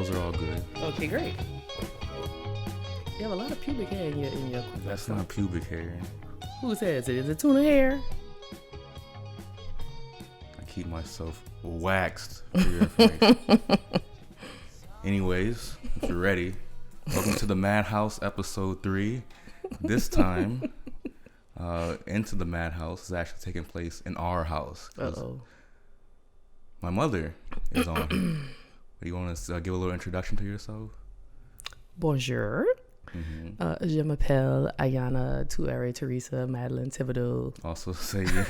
Those are all good. Okay, great. You have a lot of pubic hair in your. That's not pubic hair. Whose hair is it? Is it tuna hair? I keep myself waxed for your information. Anyways, if you're ready, welcome to the Madhouse episode 3. This time, Into the Madhouse is actually taking place in our house. Uh-oh. My mother is on. Do you want to give a little introduction to yourself? Bonjour. Je m'appelle Ayana Tuere Teresa Madeline Thibodeau. Also say your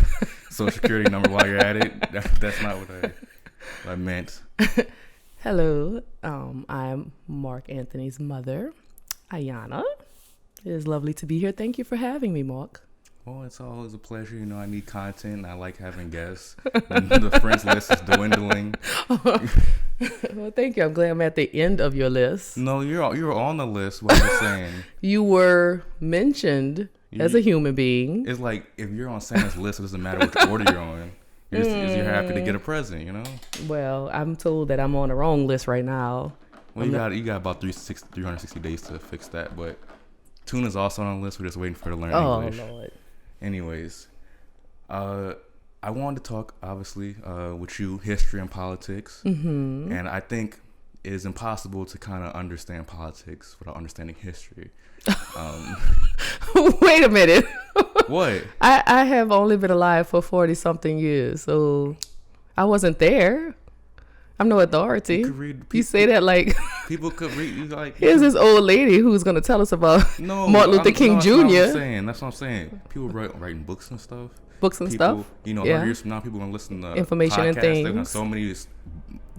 social security number while you're at it. That's not what I meant. Hello, I'm Marc Anthony's mother, Ayana. It is lovely to be here. Thank you for having me, Marc. Well, it's always a pleasure. You know, I need content. I like having guests. The friends list is dwindling. Well, thank you. I'm glad I'm at the end of your list. No, you're on the list. What I'm saying. You were mentioned as a human being. It's like if you're on Santa's list, it doesn't matter which order you're on. You're happy to get a present, you know? Well, I'm told that I'm on the wrong list right now. Well, you got about 360 days to fix that, but Tuna's also on the list. We're just waiting for her to learn English. Oh, Lord. Anyways, I wanted to talk, obviously, with you, history and politics. Mm-hmm. And I think it is impossible to kind of understand politics without understanding history. Wait a minute. What? I have only been alive for 40-something years, so I wasn't there. I'm no authority. You say that like people could read. You like here's this old lady who's gonna tell us about Martin Luther King Jr. That's what I'm saying. People writing books and stuff. Stuff. You know, 100 years from now, people gonna listen to information podcasts. And things. They're gonna so many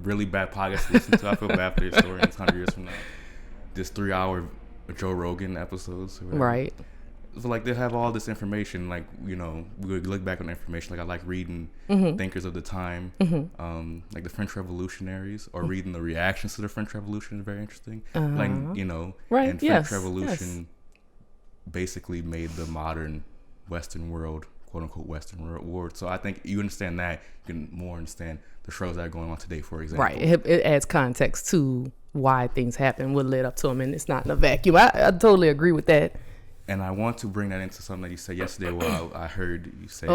really bad podcasts to listen to. I feel bad for historians 100 years from now. Just 3-hour Joe Rogan episodes. Right. So like they have all this information, like, you know, we would look back on the information. Like I like reading thinkers of the time, like the French revolutionaries, or reading the reactions to the French Revolution is very interesting. Like, you know, right. And French Revolution basically made the modern Western world, quote unquote Western world. So I think you understand that, you can more understand the struggles that are going on today, for example. Right. It adds context to why things happen, what led up to them, and it's not in a vacuum. I totally agree with that. And I want to bring that into something that you said yesterday. Well, I heard you say.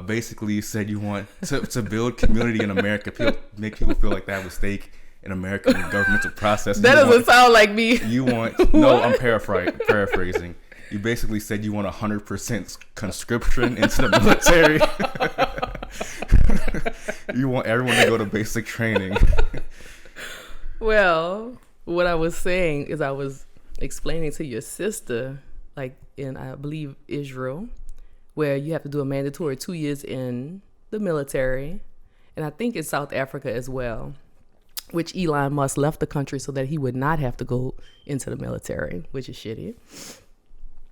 Basically, you said you want to build community in America, make people feel like they have a stake in American governmental process. That doesn't sound like me. You want no. I'm paraphrasing. You basically said you want 100% conscription into the military. You want everyone to go to basic training. Well, what I was saying is I was explaining to your sister, like in, I believe, Israel, where you have to do a mandatory 2 years in the military. And I think in South Africa as well, which Elon Musk left the country so that he would not have to go into the military, which is shitty.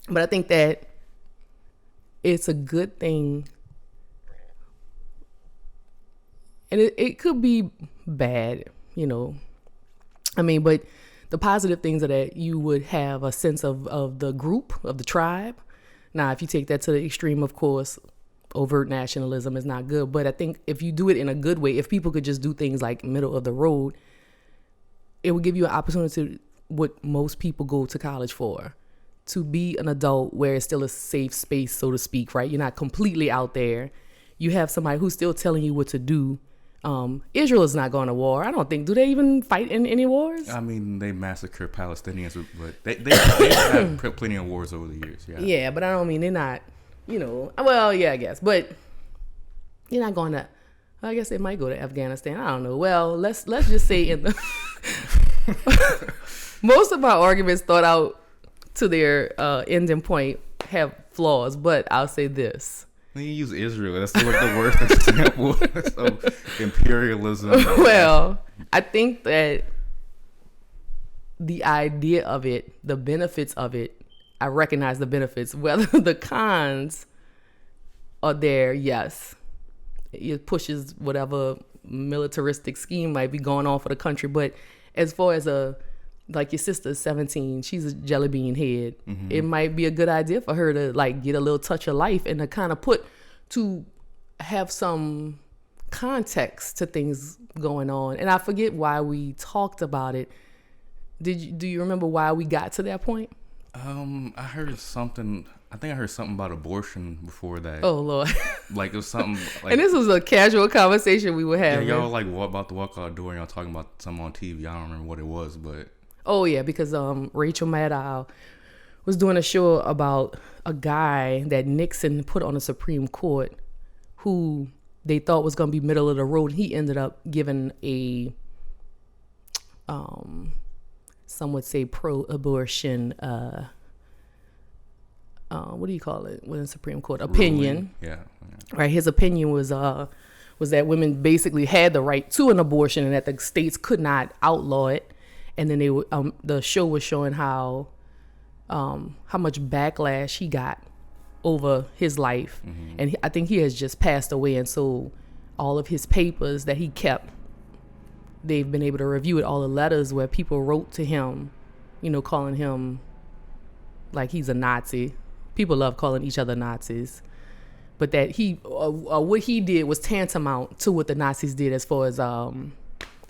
But I think that it's a good thing. And it could be bad, you know. I mean, but the positive things are that you would have a sense of the group, of the tribe. Now, if you take that to the extreme, of course, overt nationalism is not good. But I think if you do it in a good way, if people could just do things like middle of the road, it would give you an opportunity, what most people go to college for, to be an adult where it's still a safe space, so to speak, right? You're not completely out there. You have somebody who's still telling you what to do. Israel is not going to war. I don't think. Do they even fight in any wars? I mean, they massacre Palestinians, but they have plenty of wars over the years. Yeah. Yeah, but I don't mean they're not. You know. Well, yeah, I guess, but you're not going to. I guess they might go to Afghanistan. I don't know. Well, let's just say in the most of my arguments thought out to their ending point have flaws, but I'll say this. You use Israel. That's like the worst example of imperialism. Well, I think that the idea of it, the benefits of it, I recognize the benefits. Whether the cons are there, yes. It pushes whatever militaristic scheme might be going on for the country. But as far as like your sister's 17, she's a jelly bean head. Mm-hmm. It might be a good idea for her to like get a little touch of life and to kind of to have some context to things going on. And I forget why we talked about it. Do you remember why we got to that point? I heard something. I think I heard something about abortion before that. Oh Lord! Like it was something. Like, and this was a casual conversation we were having. Yeah, y'all like about to walk out the door and y'all talking about something on TV. I don't remember what it was, but. Oh yeah, because Rachel Maddow was doing a show about a guy that Nixon put on the Supreme Court, who they thought was going to be middle of the road. He ended up giving a, some would say pro-abortion, what do you call it when the Supreme Court? Opinion. Yeah. Right. His opinion was that women basically had the right to an abortion and that the states could not outlaw it. And then the show was showing how much backlash he got over his life. Mm-hmm. And I think he has just passed away. And so all of his papers that he kept, they've been able to review it, all the letters where people wrote to him, calling him like he's a Nazi. People love calling each other Nazis. But that what he did was tantamount to what the Nazis did as far as the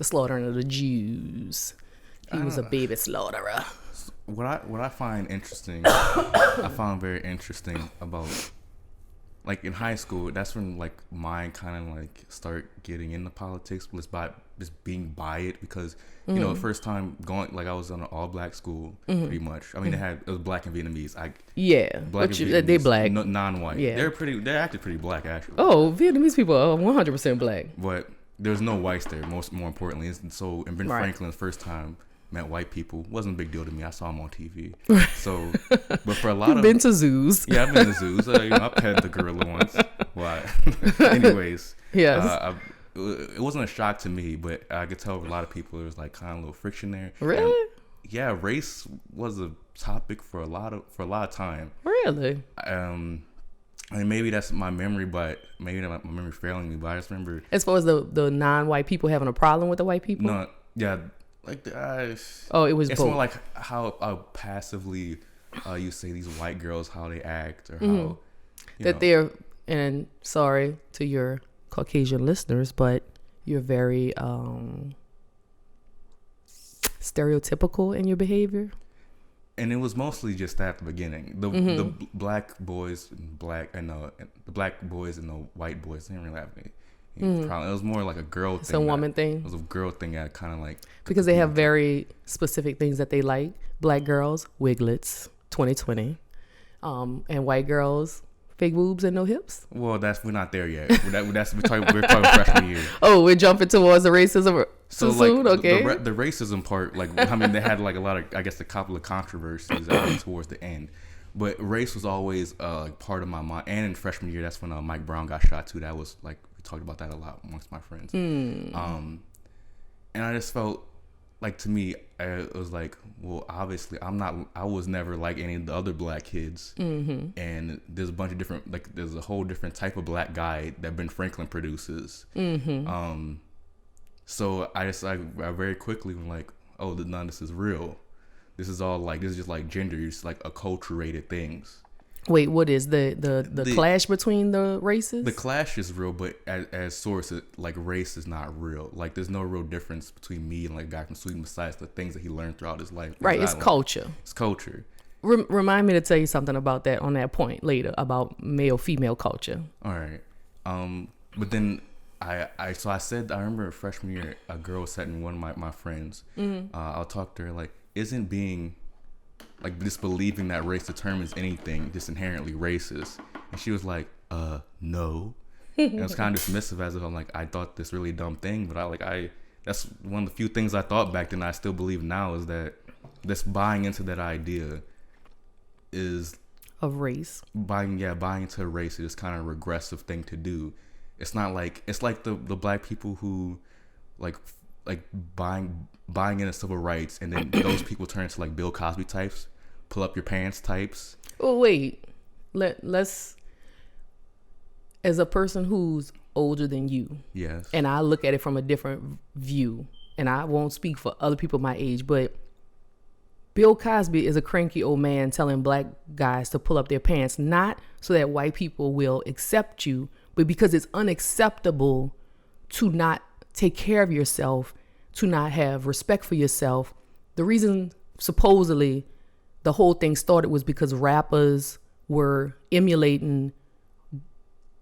slaughtering of the Jews. He was a baby slaughterer. What I find interesting, I found very interesting about, like in high school, that's when like mine kind of like start getting into politics, just being by it because the first time going, like I was on an all black school pretty much. I mean it was black and Vietnamese. They black, non-white. Yeah, they're actually pretty black actually. Oh, Vietnamese people are 100% black. But there's no whites there. More importantly, and so Ben Franklin's first time met white people wasn't a big deal to me. I saw him on TV. So, but for a lot of been to zoos. Yeah, I've been to zoos. I pet the gorilla once. Why? Anyways, yes. It wasn't a shock to me, but I could tell a lot of people there was like kind of a little friction there. Really? And, yeah, race was a topic for a lot of time. Really? And maybe that's my memory, but maybe my memory failing me. But I just remember as far as the non-white people having a problem with the white people. No, yeah. Like it was it's both. more like how passively you say these white girls how they act or how they're, and sorry to your Caucasian listeners, but you're very stereotypical in your behavior. And it was mostly just that at the beginning. The black boys and the black boys and the white boys didn't really have any problem. It was more like a girl thing. It's a woman thing. It was a girl thing that kind of like because they have very specific things that they like. Black girls, wiglets, 2020, and white girls, fake boobs and no hips. Well, we're not there yet. We're talking freshman year. Oh, we're jumping towards the racism. So soon? Okay. The racism part, like I mean, they had like a lot of, I guess, a couple of controversies towards the end. But race was always part of my mind. And in freshman year, that's when Mike Brown got shot too. That was like, we talked about that a lot amongst my friends. And I just felt like, to me, it was like, well, obviously I was never like any of the other black kids. And there's a bunch of different, like there's a whole different type of black guy that Ben Franklin produces. So I just I very quickly was like, oh, none of this is real. This is all like, this is just like gender, it's like acculturated things. Wait, what is the clash between the races? The clash is real, but as source, like race is not real. Like there's no real difference between me and like a guy from Sweden besides the things that he learned throughout his life. Right, it's culture. It's culture. Remind me to tell you something about that on that point later about male-female culture. All right. But then I remember freshman year, a girl was sitting one of my friends. I'll talk to her like, isn't being like disbelieving that race determines anything just inherently racist? And she was like, no. And it was kind of dismissive, as if I'm like, I thought this really dumb thing, but that's one of the few things I thought back then I still believe now, is that this buying into that idea is of race. Buying into race is kind of a regressive thing to do. It's not like, it's like the black people who like buying into civil rights, and then those people turn into like Bill Cosby types, pull up your pants types. Oh wait, let's, as a person who's older than you, yes, and I look at it from a different view, and I won't speak for other people my age, but Bill Cosby is a cranky old man telling black guys to pull up their pants, not so that white people will accept you, but because it's unacceptable to not take care of yourself, to not have respect for yourself. The reason supposedly the whole thing started was because rappers were emulating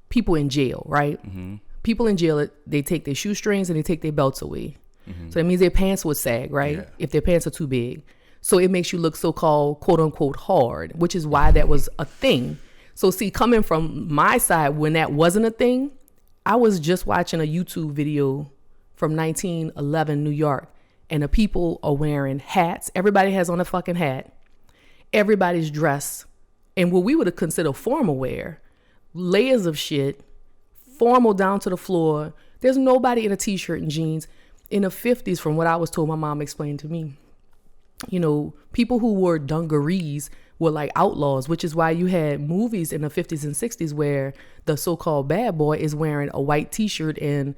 people in jail, right? Mm-hmm. People in jail, they take their shoestrings and they take their belts away. Mm-hmm. So that means their pants would sag, right? Yeah. If their pants are too big. So it makes you look so-called quote unquote hard, which is why that was a thing. So see, coming from my side, when that wasn't a thing, I was just watching a YouTube video from 1911 New York, and the people are wearing hats. Everybody has on a fucking hat. Everybody's dressed in what we would have considered formal wear, layers of shit, formal down to the floor. There's nobody in a t-shirt and jeans. In the 50s, from what I was told, my mom explained to me, you know, people who wore dungarees were like outlaws, which is why you had movies in the 50s and 60s where the so-called bad boy is wearing a white t-shirt and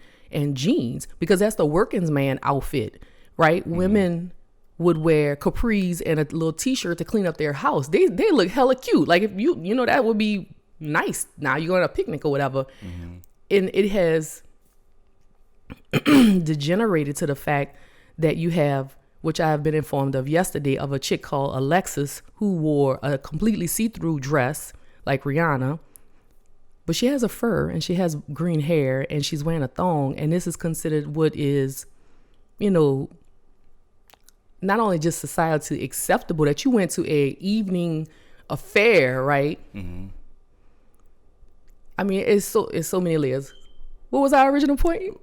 jeans, because that's the working man outfit, right? Mm-hmm. Women would wear capris and a little t-shirt to clean up their house. They look hella cute. Like if you know, that would be nice. Now you're on a picnic or whatever. Mm-hmm. And it has degenerated to the fact that you have, which I have been informed of yesterday, of a chick called Alexis who wore a completely see-through dress like Rihanna, but she has a fur and she has green hair and she's wearing a thong. And this is considered what is, you know, not only just societally acceptable, that you went to a evening affair, right? Mm-hmm. I mean, it's so many layers. What was our original point?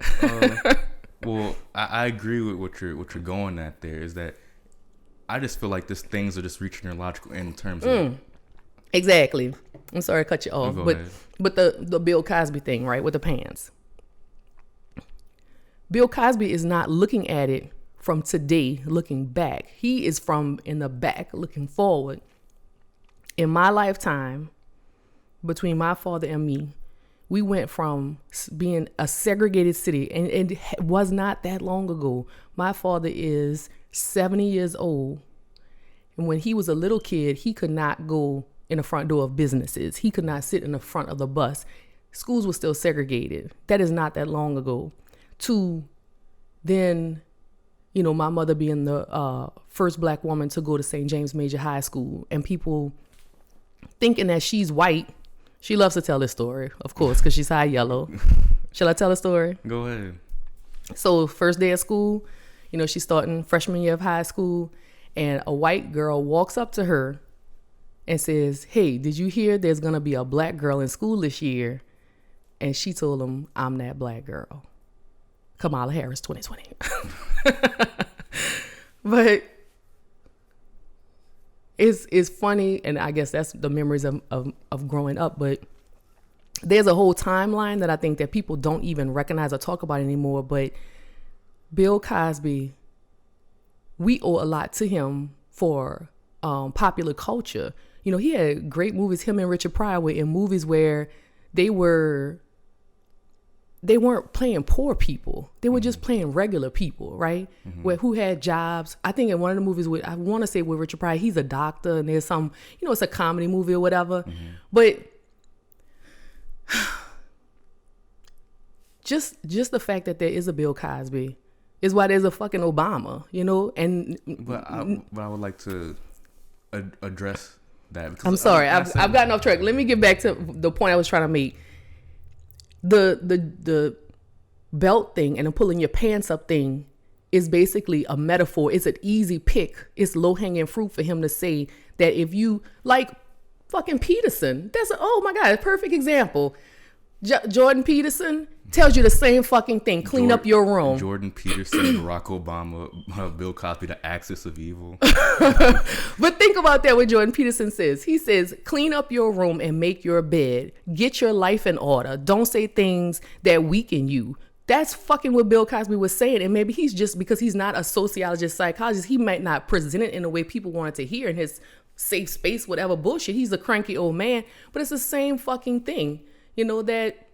Well, I agree with what you're going at there, is that I just feel like these things are just reaching their logical end in terms of... Exactly. I'm sorry to cut you off, but the Bill Cosby thing, right, with the pants. Bill Cosby is not looking at it from today, looking back. He is from in the back, looking forward. In my lifetime, between my father and me, we went from being a segregated city, and it was not that long ago. My father is 70 years old, and when he was a little kid, he could not go in the front door of businesses. He could not sit in the front of the bus. Schools were still segregated. That is not that long ago. To then, you know, my mother being the first black woman to go to St. James Major High School, and people thinking that she's white. She loves to tell this story, of course, because she's high yellow. Shall I tell the story? Go ahead. So first day of school, you know, she's starting freshman year of high school, and a white girl walks up to her and says, "Hey, did you hear there's going to be a black girl in school this year?" And she told him, "I'm that black girl." Kamala Harris 2020. But it's funny, and I guess that's the memories of growing up. But there's a whole timeline that I think that people don't even recognize or talk about anymore. But Bill Cosby, we owe a lot to him for popular culture. You know, he had great movies. Him and Richard Pryor were in movies where they weren't playing poor people. They were just playing regular people, right? Mm-hmm. Who had jobs. I think in one of the movies I want to say with Richard Pryor, he's a doctor, and there's some, you know, it's a comedy movie or whatever. Mm-hmm. But just the fact that there is a Bill Cosby is why there's a fucking Obama, you know? And but I would like to address that. I'm sorry, I've gotten off track. Let me get back to the point I was trying to make. The belt thing and the pulling your pants up thing is basically a metaphor. It's an easy pick. It's low hanging fruit for him to say that if you like fucking Peterson, oh my God, a perfect example. Jordan Peterson tells you the same fucking thing. Clean up your room. Jordan Peterson, Barack Obama, Bill Cosby, the axis of evil. But think about that, what Jordan Peterson says. He says, clean up your room and make your bed. Get your life in order. Don't say things that weaken you. That's fucking what Bill Cosby was saying. And maybe he's just, because he's not a sociologist, psychologist, he might not present it in the way people wanted to hear in his safe space, whatever bullshit. He's a cranky old man. But it's the same fucking thing. You know, that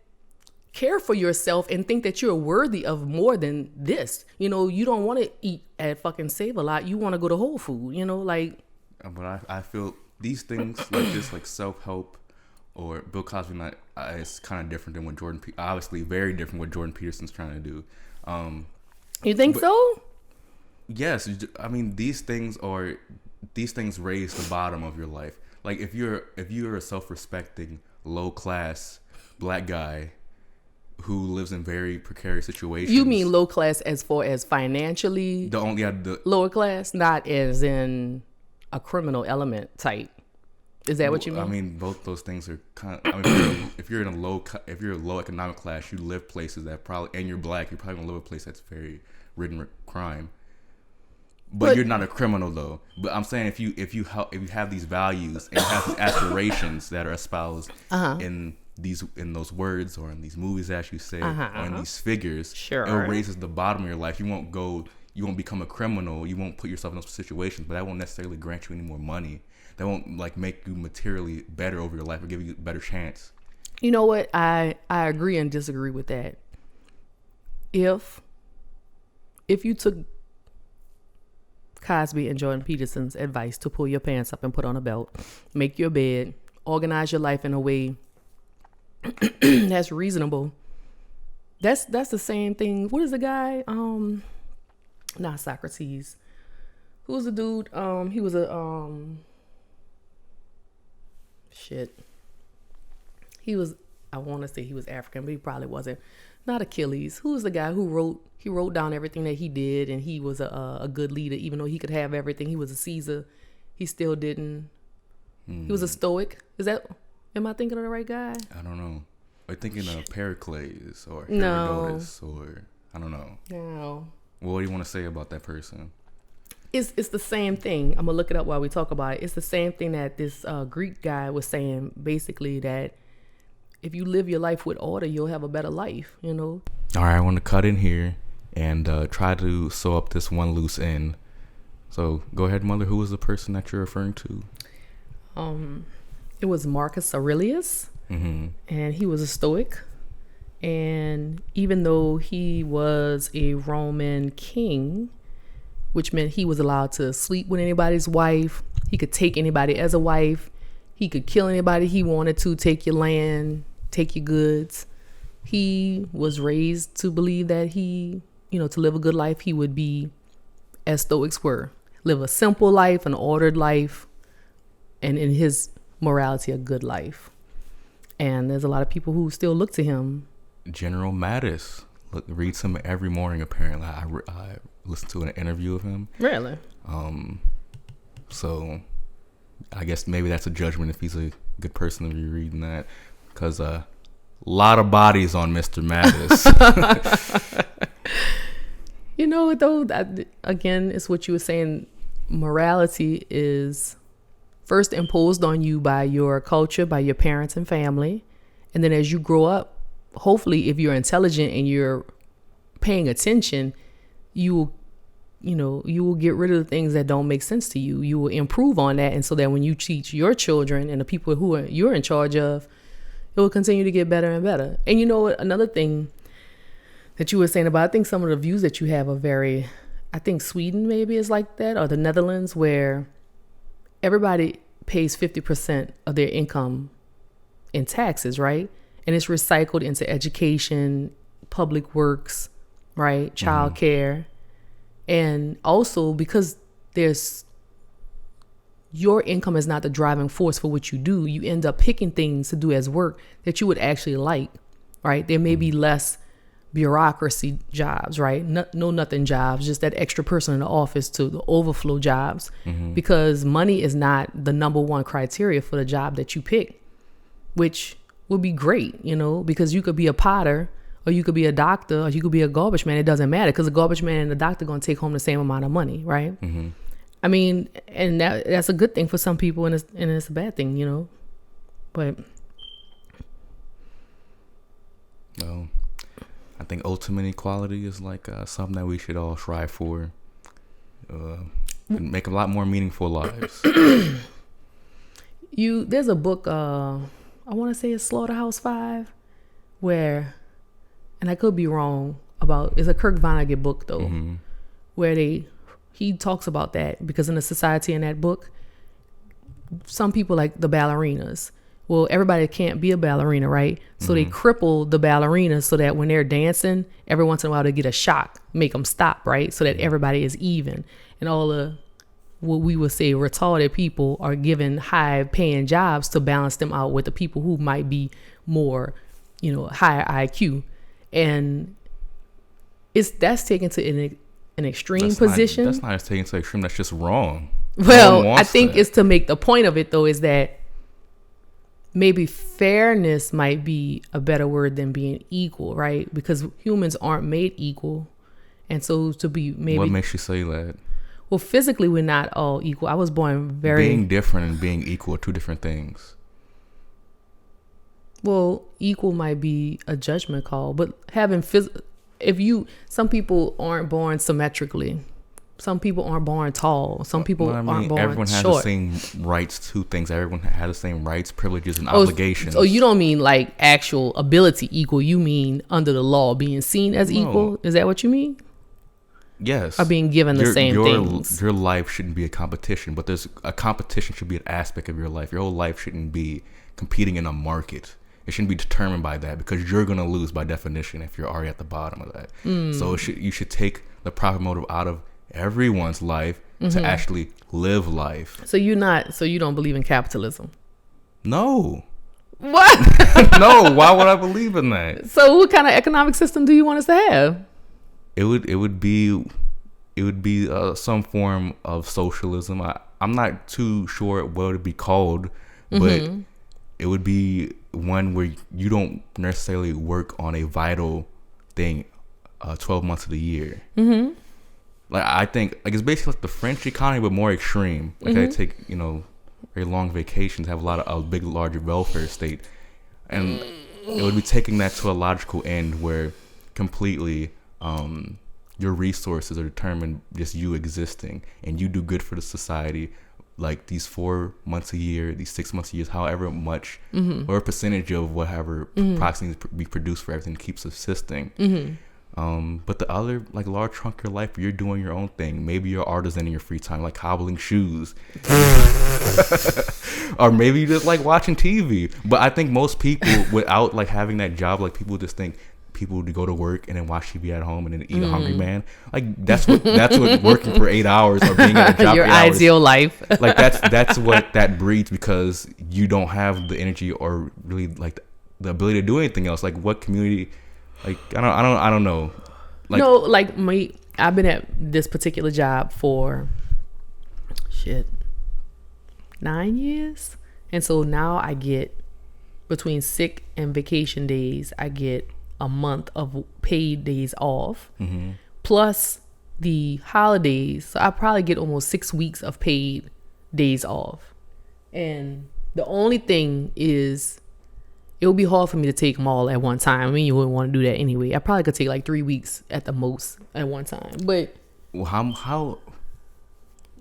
care for yourself and think that you're worthy of more than this. You know, you don't want to eat at fucking Save-A-Lot. You want to go to Whole Food, you know, like. But I feel these things like this, like self-help or Bill Cosby, not it's kind of different than what obviously very different what Jordan Peterson's trying to do. You think so? Yes, I mean these things raise the bottom of your life. Like if you're a self-respecting, low-class black guy who lives in very precarious situations. You mean low class as far as financially? Lower class, not as in a criminal element type. Is that what you mean? I mean, both those things are kind of, I mean, if you're a low economic class, you live places that probably, and you're black, you're probably gonna live a place that's very ridden with crime. But you're not a criminal though. But I'm saying if you have these values and you have these aspirations that are espoused in those words or in these movies, as you say, or in these figures, sure, it raises the bottom of your life. You won't become a criminal. You won't put yourself in those situations, but that won't necessarily grant you any more money. That won't like make you materially better over your life or give you a better chance. You know what? I agree and disagree with that. If you took Cosby and Jordan Peterson's advice to pull your pants up and put on a belt, make your bed, organize your life in a way that's reasonable. That's the same thing. What is the guy? Not Socrates. Who's the dude? He was a He was, I want to say he was African, but he probably wasn't. Not Achilles. Who was the guy who wrote down everything that he did, and he was a good leader, even though he could have everything. He was a Caesar. He still didn't. He was a Stoic. Am I thinking of the right guy? I don't know. Are you thinking of Pericles or Herodotus or I don't know. No. What do you want to say about that person? It's the same thing. I'm gonna look it up while we talk about it. It's the same thing that this Greek guy was saying. Basically, that if you live your life with order, you'll have a better life. You know. All right, I want to cut in here and try to sew up this one loose end. So go ahead, Mother. Who was the person that you're referring to? It was Marcus Aurelius, and he was a Stoic. And even though he was a Roman king, which meant he was allowed to sleep with anybody's wife, he could take anybody as a wife, he could kill anybody he wanted to, take your land, take your goods. He was raised to believe that to live a good life, he would be as Stoics were. Live a simple life, an ordered life, and in his morality, a good life. And there's a lot of people who still look to him. General Mattis. Reads him every morning, apparently. I listened to an interview of him. Really? So I guess maybe that's a judgment if he's a good person to be reading that. Because a lot of bodies on Mr. Mattis. You know what, though? Again, it's what you were saying. Morality is first imposed on you by your culture, by your parents and family. And then as you grow up, hopefully, if you're intelligent and you're paying attention, you will get rid of the things that don't make sense to you. You will improve on that. And so that when you teach your children and the people who you're in charge of, it will continue to get better and better. And you know what? Another thing that you were saying about, I think some of the views that you have are very, I think Sweden maybe is like that, or the Netherlands, where everybody pays 50% of their income in taxes, right? And it's recycled into education, public works, right? Child care. And also because your income is not the driving force for what you do, you end up picking things to do as work that you would actually like, right? There may be less bureaucracy jobs, right? No nothing jobs, just that extra person in the office to the overflow jobs, because money is not the number one criteria for the job that you pick, which would be great, because you could be a potter, or you could be a doctor, or you could be a garbage man. It doesn't matter, because the garbage man and the doctor going to take home the same amount of money, right? I mean, and that's a good thing for some people, and it's a bad thing, but well, I think ultimate equality is like something that we should all strive for, and make a lot more meaningful lives. There's a book, I want to say it's Slaughterhouse-Five, where, and I could be wrong it's a Kurt Vonnegut book though, where he talks about that, because in the society in that book, some people, like the ballerinas, Well, everybody can't be a ballerina, right? So they cripple the ballerina so that when they're dancing, every once in a while they get a shock, make them stop, right? So that everybody is even. And all the, what we would say, retarded people are given high paying jobs to balance them out with the people who might be more, higher IQ. And that's taken to an extreme position. That's not taken to extreme. That's just wrong. Well, I think it's to make the point of it, though, is that maybe fairness might be a better word than being equal, right? Because humans aren't made equal. And so to be maybe... What makes you say that? Well, physically, we're not all equal. I was born Being different and being equal are two different things. Well, equal might be a judgment call, but having some people aren't born symmetrically. Some people aren't born tall. Some people aren't born short. Everyone has the same rights to things. Everyone has the same rights, privileges, and obligations. So you don't mean like actual ability equal. You mean under the law being seen as equal? Is that what you mean? Yes. Or being given the same things. Your life shouldn't be a competition, but a competition should be an aspect of your life. Your whole life shouldn't be competing in a market. It shouldn't be determined by that, because you're going to lose by definition if you're already at the bottom of that. So you should take the profit motive out of everyone's life to actually live life. So you don't believe in capitalism? No. What? No, why would I believe in that? So what kind of economic system do you want us to have? It would be some form of socialism. I'm not too sure what it would be called, but it would be one where you don't necessarily work on a vital thing 12 months of the year. Like, I think it's basically like the French economy, but more extreme. Like, they take very long vacations, have a big, larger welfare state, and it would be taking that to a logical end where completely your resources are determined just you existing, and you do good for the society, like these 4 months a year, these 6 months a year, however much or a percentage of whatever approximately be produced for everything to keep subsisting. But the other large chunk of your life, you're doing your own thing. Maybe you're artisan in your free time, like cobbling shoes, or maybe you just like watching TV. But I think most people, without having that job, people just think people would go to work and then watch TV at home and then eat a Hungry Man. Like that's what working for 8 hours or being at a job your ideal life. Like that's what that breeds, because you don't have the energy or really the ability to do anything else. Like, what community? Like, I don't know. No, I've been at this particular job for 9 years, and so now I get, between sick and vacation days, I get a month of paid days off, plus the holidays. So I probably get almost 6 weeks of paid days off, and the only thing is, it would be hard for me to take them all at one time. I mean, you wouldn't want to do that anyway. I probably could take 3 weeks at the most at one time. But how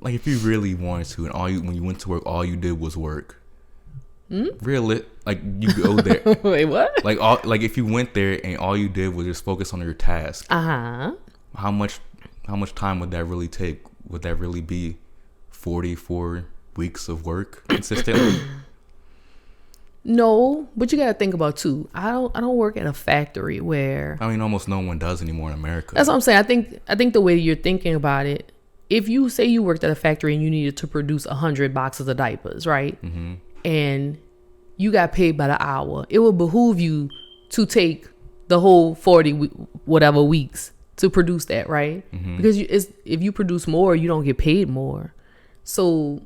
if you really wanted to, and when you went to work, all you did was work. Really? You go there. Wait, what? If you went there and all you did was just focus on your task. How much time would that really take? Would that really be 44 weeks of work consistently? No, but you got to think about too. I don't work at a factory where, almost no one does anymore in America. That's what I'm saying. I think the way you're thinking about it, if you say you worked at a factory and you needed to produce 100 boxes of diapers, right? And you got paid by the hour, it would behoove you to take the whole 40 whatever weeks to produce that, right? Because if you produce more, you don't get paid more. So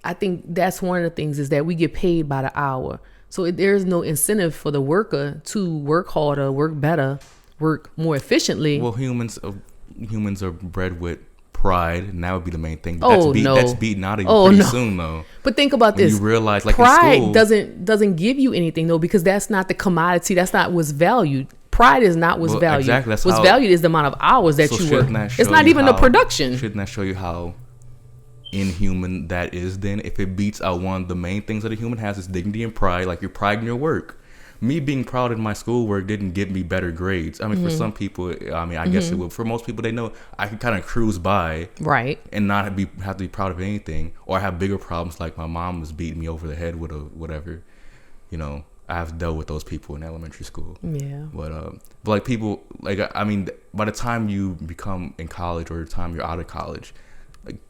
I think that's one of the things, is that we get paid by the hour. So there's no incentive for the worker to work harder, work better, work more efficiently. Well, humans are bred with pride, and that would be the main thing. That's beaten out of you pretty soon, though. But think about this. You realize, pride in school, doesn't give you anything, though, because that's not the commodity. That's not what's valued. Pride is not what's valued. Exactly. What's valued is the amount of hours that you work. It's not even the production. Shouldn't that show you how inhuman that is? Then, if it beats out one of the main things that a human has, is dignity and pride, like your pride in your work. me being proud in my schoolwork didn't get me better grades. I mean, for some people, I mean, I guess it will. For most people, they know I can kind of cruise by, Right. and not have to be proud of anything, or I have bigger problems like my mom was beating me over the head with a whatever. You know, I've dealt with those people in elementary school. Yeah. But like people, like I mean, by the time you become in college or the time you're out of college, like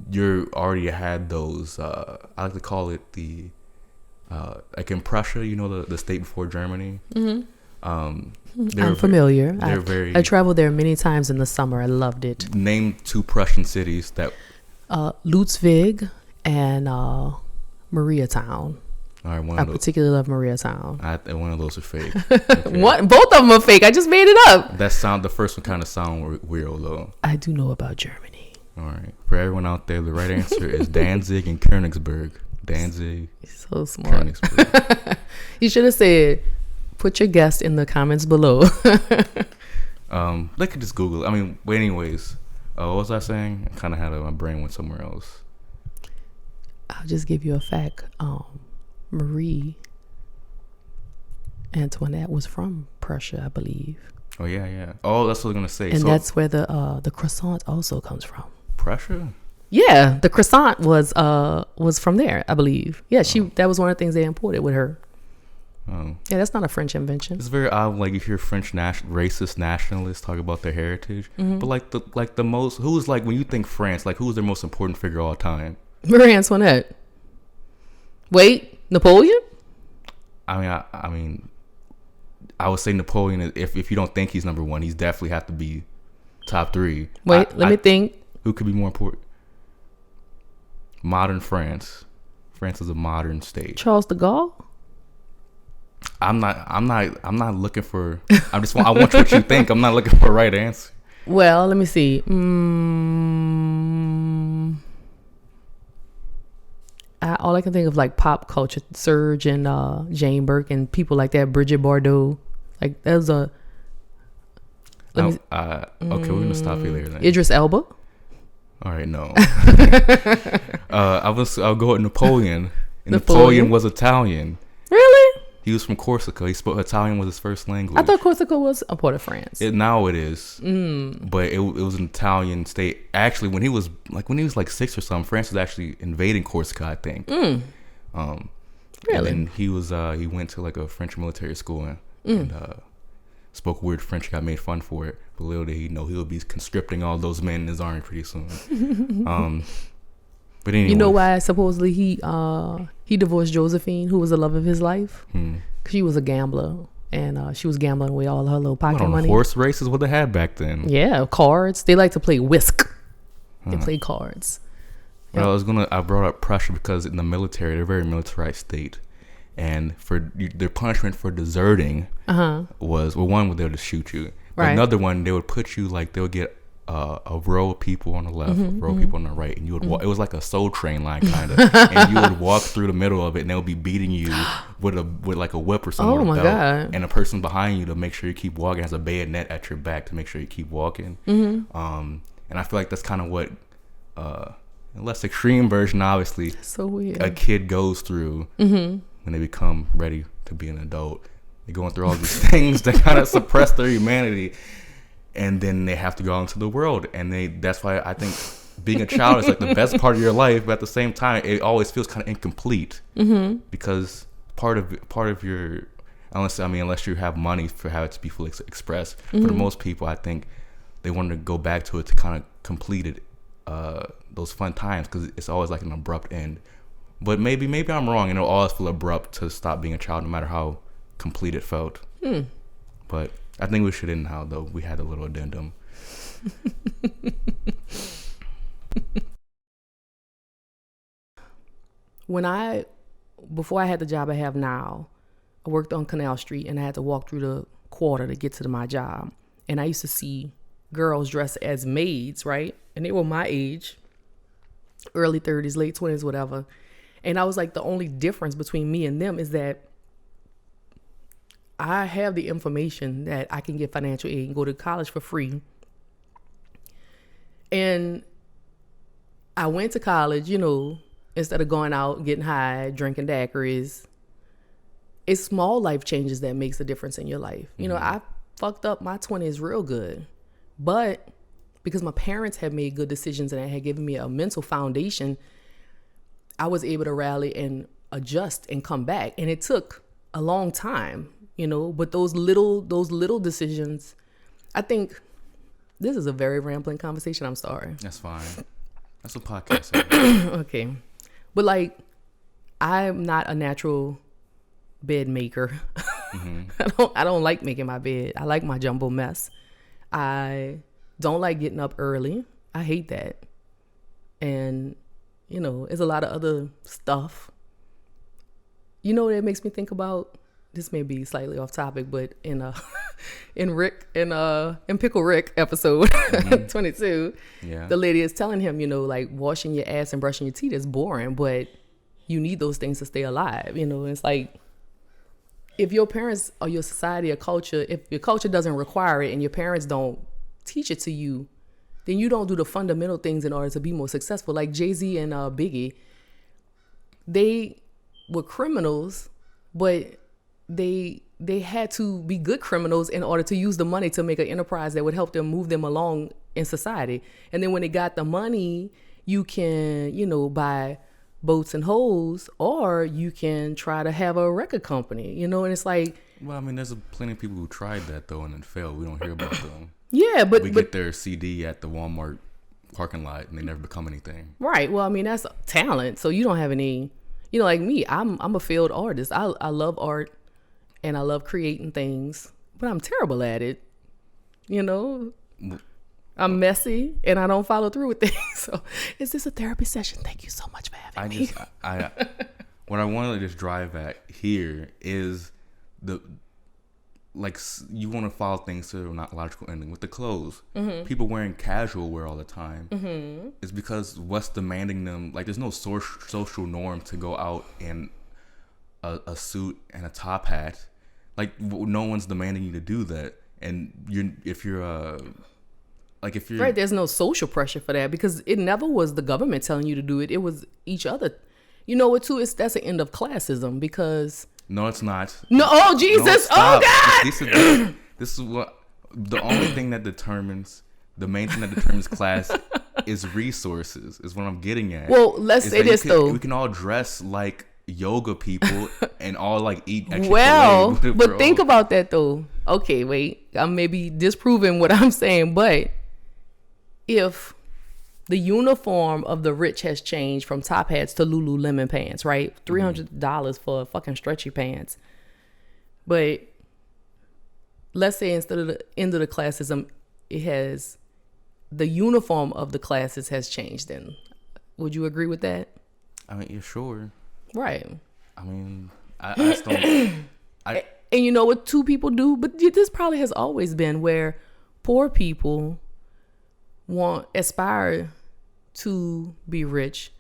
you're already had those. I like to call it the. Like in Prussia, you know, the state before Germany. I'm familiar. I traveled there many times in the summer. I loved it. Name 2 Prussian cities that. Ludwig and Mariatown. All right, I particularly love Mariatown. One of those are fake. Okay. What? Both of them are fake. I just made it up. The first one kind of sound weird though. I do know about Germany. All right, for everyone out there, the right answer is Danzig and Königsberg. Danzig. So smart. You should have said, put your guess in the comments below. They could just Google it. I mean, but anyways, what was I saying? I kind of had my brain went somewhere else. I'll just give you a fact. Marie Antoinette was from Prussia, I believe. Oh yeah. Oh, that's what I was gonna say. And that's where the croissant also comes from. Prussia. Yeah, the croissant was from there, I believe. Yeah, that was one of the things they imported with her. Oh. Yeah, that's not a French invention. It's very odd, like you hear French racist nationalists talk about their heritage, but like the most who's like when you think France, like who's their most important figure of all time? Marie Antoinette. Wait, Napoleon? I mean, I would say Napoleon. If you don't think he's number 1, he's definitely have to be top 3. Wait, let me think. Who could be more important? Modern France. France is a modern state. Charles de Gaulle? I'm not looking for. I want what you think. I'm not looking for a right answer. Well, let me see. All I can think of like pop culture, Serge and Jane Burke and people like that. Bridget Bardot, like that was a. Okay, we're gonna stop you there then. Idris Elba. All right, no. I'll go with Napoleon. Napoleon was Italian. Really? He was from Corsica. He spoke Italian was his first language. I thought Corsica was a part of France. Now it is. But it was an Italian state. Actually, when he was like 6 or something, France was actually invading Corsica, I think. Really? And then he went to like a French military school and spoke weird French. Got made fun for it. But little did he know he'll be conscripting all those men in his army pretty soon. But anyway, you know why supposedly he divorced Josephine, who was the love of his life? She was a gambler, and she was gambling away all her little pocket money. Horse races, what they had back then? Yeah, cards. They like to play whisk. They play cards. Well, I brought up Prussia because in the military, they're a very militarized state, and for their punishment for deserting was one, they would just shoot you. Right. Another one, they would put you they would get a row of people on the left, a row of people on the right, and you would walk. It was like a Soul Train line kind of, and you would walk through the middle of it, and they would be beating you with like a whip or something. Oh my god! And the person behind you to make sure you keep walking has a bayonet at your back to make sure you keep walking. And I feel like that's kind of what a less extreme version, obviously, so weird, a kid goes through when they become ready to be an adult. They're going through all these things that kind of suppress their humanity. And then they have to go out into the world, and that's why I think being a child is like the best part of your life, but at the same time, it always feels kind of incomplete because part of your unless you have money for how it to be fully expressed. For the most people, I think they want to go back to it to kind of complete it, those fun times, because it's always like an abrupt end. But maybe I'm wrong, and it'll always feel abrupt to stop being a child, no matter how complete it felt. But I think we should end now, though. We had a little addendum. Before I had the job I have now, I worked on Canal Street, and I had to walk through the quarter to get to my job. And I used to see girls dressed as maids, right? And they were my age, early 30s, late 20s, whatever. And I was like, the only difference between me and them is that I have the information that I can get financial aid and go to college for free. And I went to college, instead of going out, getting high, drinking daiquiris, it's small life changes that makes a difference in your life. You know, I fucked up my 20s real good, but because my parents had made good decisions and had given me a mental foundation, I was able to rally and adjust and come back. And it took a long time, you know, but those little decisions, I think this is a very rambling conversation. I'm sorry. That's fine. That's a podcast. Okay. But like, I'm not a natural bed maker. I don't like making my bed. I like my jumbo mess. I don't like getting up early. I hate that. And, you know, there's a lot of other stuff. You know, that makes me think about, this may be slightly off topic, but in Pickle Rick episode 22, the lady is telling him, you know, like washing your ass and brushing your teeth is boring, but you need those things to stay alive. You know, it's like, if your parents or your society or culture, if your culture doesn't require it and your parents don't teach it to you, then you don't do the fundamental things in order to be more successful. Like Jay-Z and Biggie, they were criminals, but they had to be good criminals in order to use the money to make an enterprise that would help them move them along in society. And then when they got the money, you can, you know, buy boats and hoes, or you can try to have a record company, you know. And it's like, well, I mean, there's plenty of people who tried that though and then failed. We don't hear about them. Yeah, but we get their CD at the Walmart parking lot and they never become anything. Right. Well, I mean, that's talent. So you don't have any, you know, like me, I'm a failed artist. I love art and I love creating things, but I'm terrible at it. You know, I'm messy and I don't follow through with things. So is this a therapy session? Thank you so much for having me. What I want to just drive at here is you want to follow things to a logical ending with the clothes. People wearing casual wear all the time. It's because what's demanding them, like there's no social norm to go out in a suit and a top hat. Like no one's demanding you to do that. And if you're right, there's no social pressure for that, because it never was the government telling you to do it. It was each other. You know what too? That's an end of classism, because no, it's not. No, oh Jesus, no, oh God. This is what the only thing that determines, the main thing that determines class is resources. Is what I'm getting at. Well, let's say this though. We can all dress like yoga people and all like eat extra. Well, but think about that though. Okay, wait. I may be disproving what I'm saying, but if the uniform of the rich has changed from top hats to Lululemon pants, right? $300 for fucking stretchy pants. But let's say instead of the end of the classism, the uniform of the classes has changed then. Would you agree with that? I mean, you're sure. Right. I mean, I just don't. And you know what two people do? But this probably has always been where poor people aspire to be rich,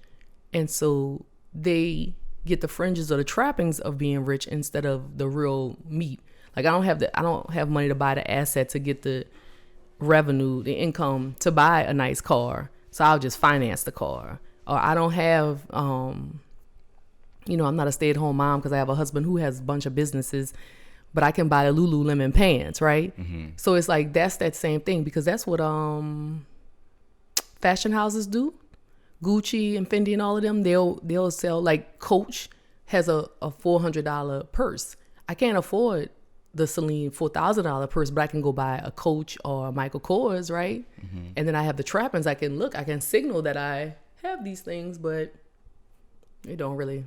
and so they get the fringes or the trappings of being rich instead of the real meat. Like I don't have money to buy the asset to get the revenue, the income to buy a nice car, so I'll just finance the car. Or I don't have I'm not a stay-at-home mom because I have a husband who has a bunch of businesses, but I can buy the Lululemon pants, right? So it's like that's that same thing, because that's what fashion houses do. Gucci and Fendi and all of them, they'll sell, like Coach has a $400 purse. I can't afford the Celine $4,000 purse, but I can go buy a Coach or a Michael Kors, right? And then I have the trappings. I can signal that I have these things, but it don't really.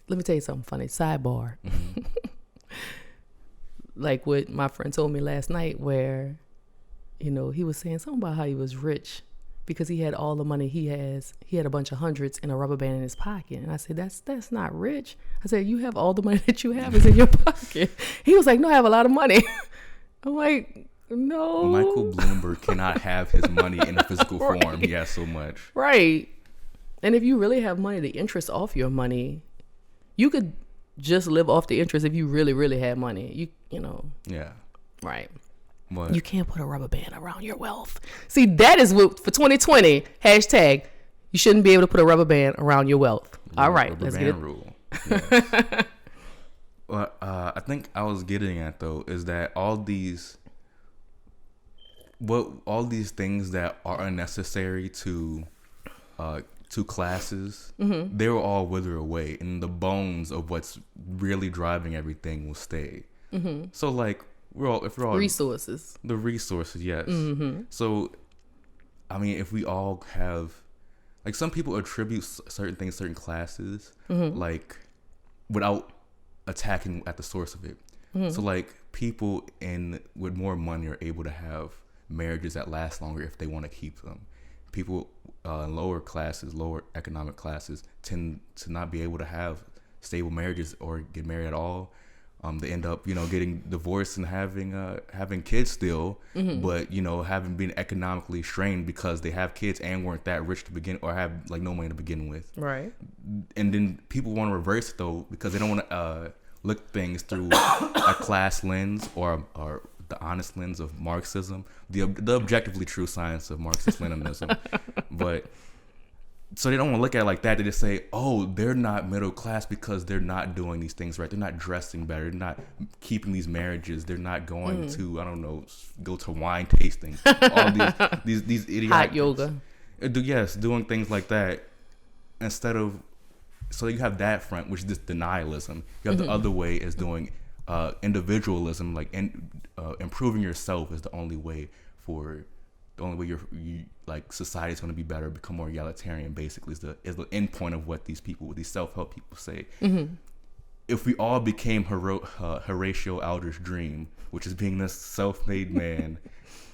Let me tell you something funny. Sidebar. Like what my friend told me last night, where, he was saying something about how he was rich because he had all the money he has. He had a bunch of hundreds and a rubber band in his pocket. And I said, that's not rich. I said, you have all the money that you have is in your pocket. He was like, no, I have a lot of money. I'm like, no. Michael Bloomberg cannot have his money in a physical Right. form. He has so much. Right. And if you really have money, the interest off your money, you could just live off the interest if you really, really had money. Yeah. Right. What? You can't put a rubber band around your wealth. See, that is what, for 2020, hashtag, you shouldn't be able to put a rubber band around your wealth. All right, Rubber let's band get it. rule. Yes. What I think I was getting at though is that all these things that are unnecessary to classes, they will all wither away, and the bones of what's really driving everything will stay. So like we're all resources, the resources, yes. So I mean, if we all have, like, some people attribute certain things, certain classes, like without attacking at the source of it. So like people with more money are able to have marriages that last longer if they want to keep them. People in lower economic classes tend to not be able to have stable marriages or get married at all. They end up, getting divorced and having kids still, but having been economically strained because they have kids and weren't that rich to begin, or have like no money to begin with. Right. And then people want to reverse it though, because they don't want to look things through a class lens or the honest lens of Marxism, the objectively true science of Marxist Leninism. But so they don't want to look at it like that. They just say, oh, they're not middle class because they're not doing these things right. They're not dressing better. They're not keeping these marriages. They're not going to, I don't know, go to wine tasting. All these idiotic hot yoga. Yes, doing things like that instead of. So you have that front, which is just denialism. You have the other way is doing individualism, like improving yourself is the only way you like society is going to be better, become more egalitarian. Basically, is the end point of what these self-help people say. If we all became Horatio Alder's dream, which is being this self-made man,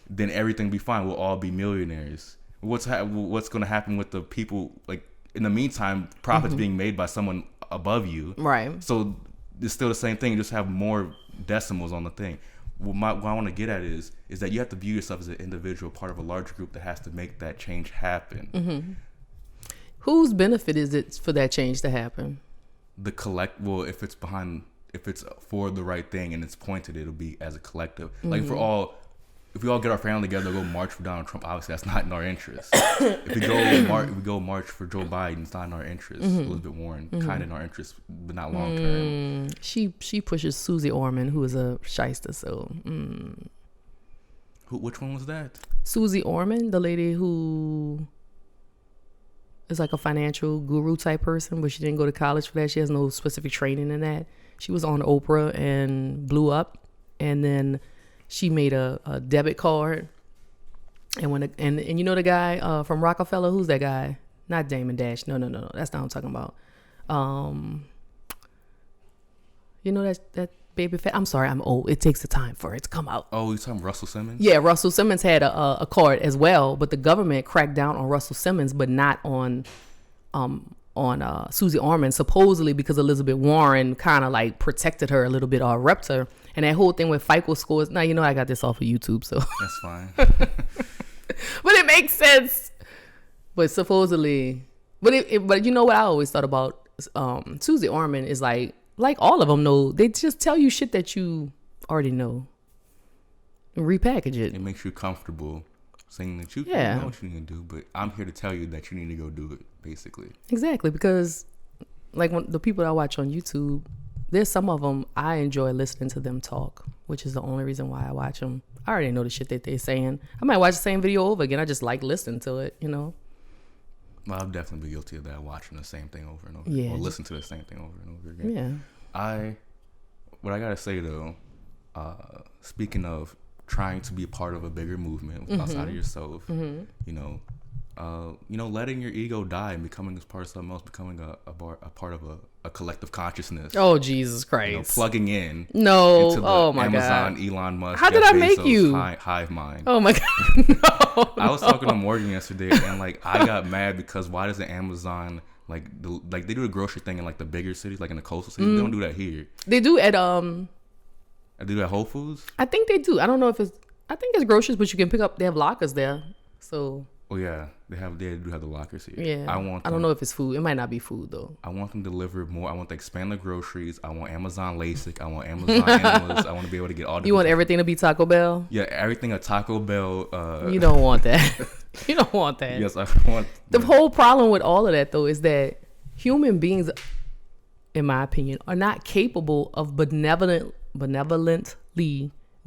then everything will be fine. We'll all be millionaires. What's going to happen with the people? Like in the meantime, profits being made by someone above you, right? So it's still the same thing. You just have more decimals on the thing. What I want to get at is that you have to view yourself as an individual, part of a larger group that has to make that change happen. Whose benefit is it for that change to happen? Well, if it's for the right thing and it's pointed, it'll be as a collective. Like if we all get our family together, go march for Donald Trump, obviously that's not in our interest. If we go march for Joe Biden, it's not in our interest. Elizabeth Warren, kind of in our interest, but not long term. She pushes Susie Orman, who is a shyster. So, which one was that? Susie Orman, the lady who is like a financial guru type person, but she didn't go to college for that. She has no specific training in that. She was on Oprah and blew up, and then she made a debit card, and and you know the guy from Rockefeller, who's that guy? Not Damon Dash. No, that's not what I'm talking about. You know that baby fat. I'm sorry, I'm old. It takes the time for it to come out. Oh, you talking Russell Simmons? Yeah, Russell Simmons had a card as well, but the government cracked down on Russell Simmons, but not on Susie Orman, supposedly because Elizabeth Warren kind of like protected her a little bit or repped her. And that whole thing with FICO scores. Now, I got this off of YouTube, so. That's fine. But it makes sense. But supposedly, but you know what I always thought about Susie Orman is like all of them know. They just tell you shit that you already know and repackage it. It makes you comfortable saying that you know what you need to do, but I'm here to tell you that you need to go do it, basically. Exactly, because like when the people that I watch on YouTube, there's some of them I enjoy listening to them talk, which is the only reason why I watch them. I already know the shit that they're saying. I might watch the same video over again. I just like listening to it, Well, I'll definitely be guilty of that, watching the same thing over and over, or listen to the same thing over and over again. Yeah. What I gotta say though, speaking of trying to be a part of a bigger movement outside of yourself, letting your ego die and becoming a part of something else, becoming a part of a collective consciousness. Oh, Jesus Christ. Plugging in. No. Into the Amazon, God. Elon Musk. How did I make you? Hive mind. Oh my God. No. I was talking to Morgan yesterday and I got mad because why doesn't Amazon they do the grocery thing in the bigger cities, in the coastal cities? They don't do that here. They do at I do at Whole Foods? I think they do. I don't know if I think it's groceries, but you can pick up, they have lockers there. So. Oh yeah, they do have the lockers here. Yeah. I don't know if it's food. It might not be food though. I want them to deliver more. I want to expand the groceries. I want Amazon LASIK. I want Amazon Endless. I want to be able to get all the. You want everything to be Taco Bell? Yeah, everything a Taco Bell. You don't want that. You don't want that. Yes, I want. The whole problem with all of that though is that human beings in my opinion, are not capable of benevolently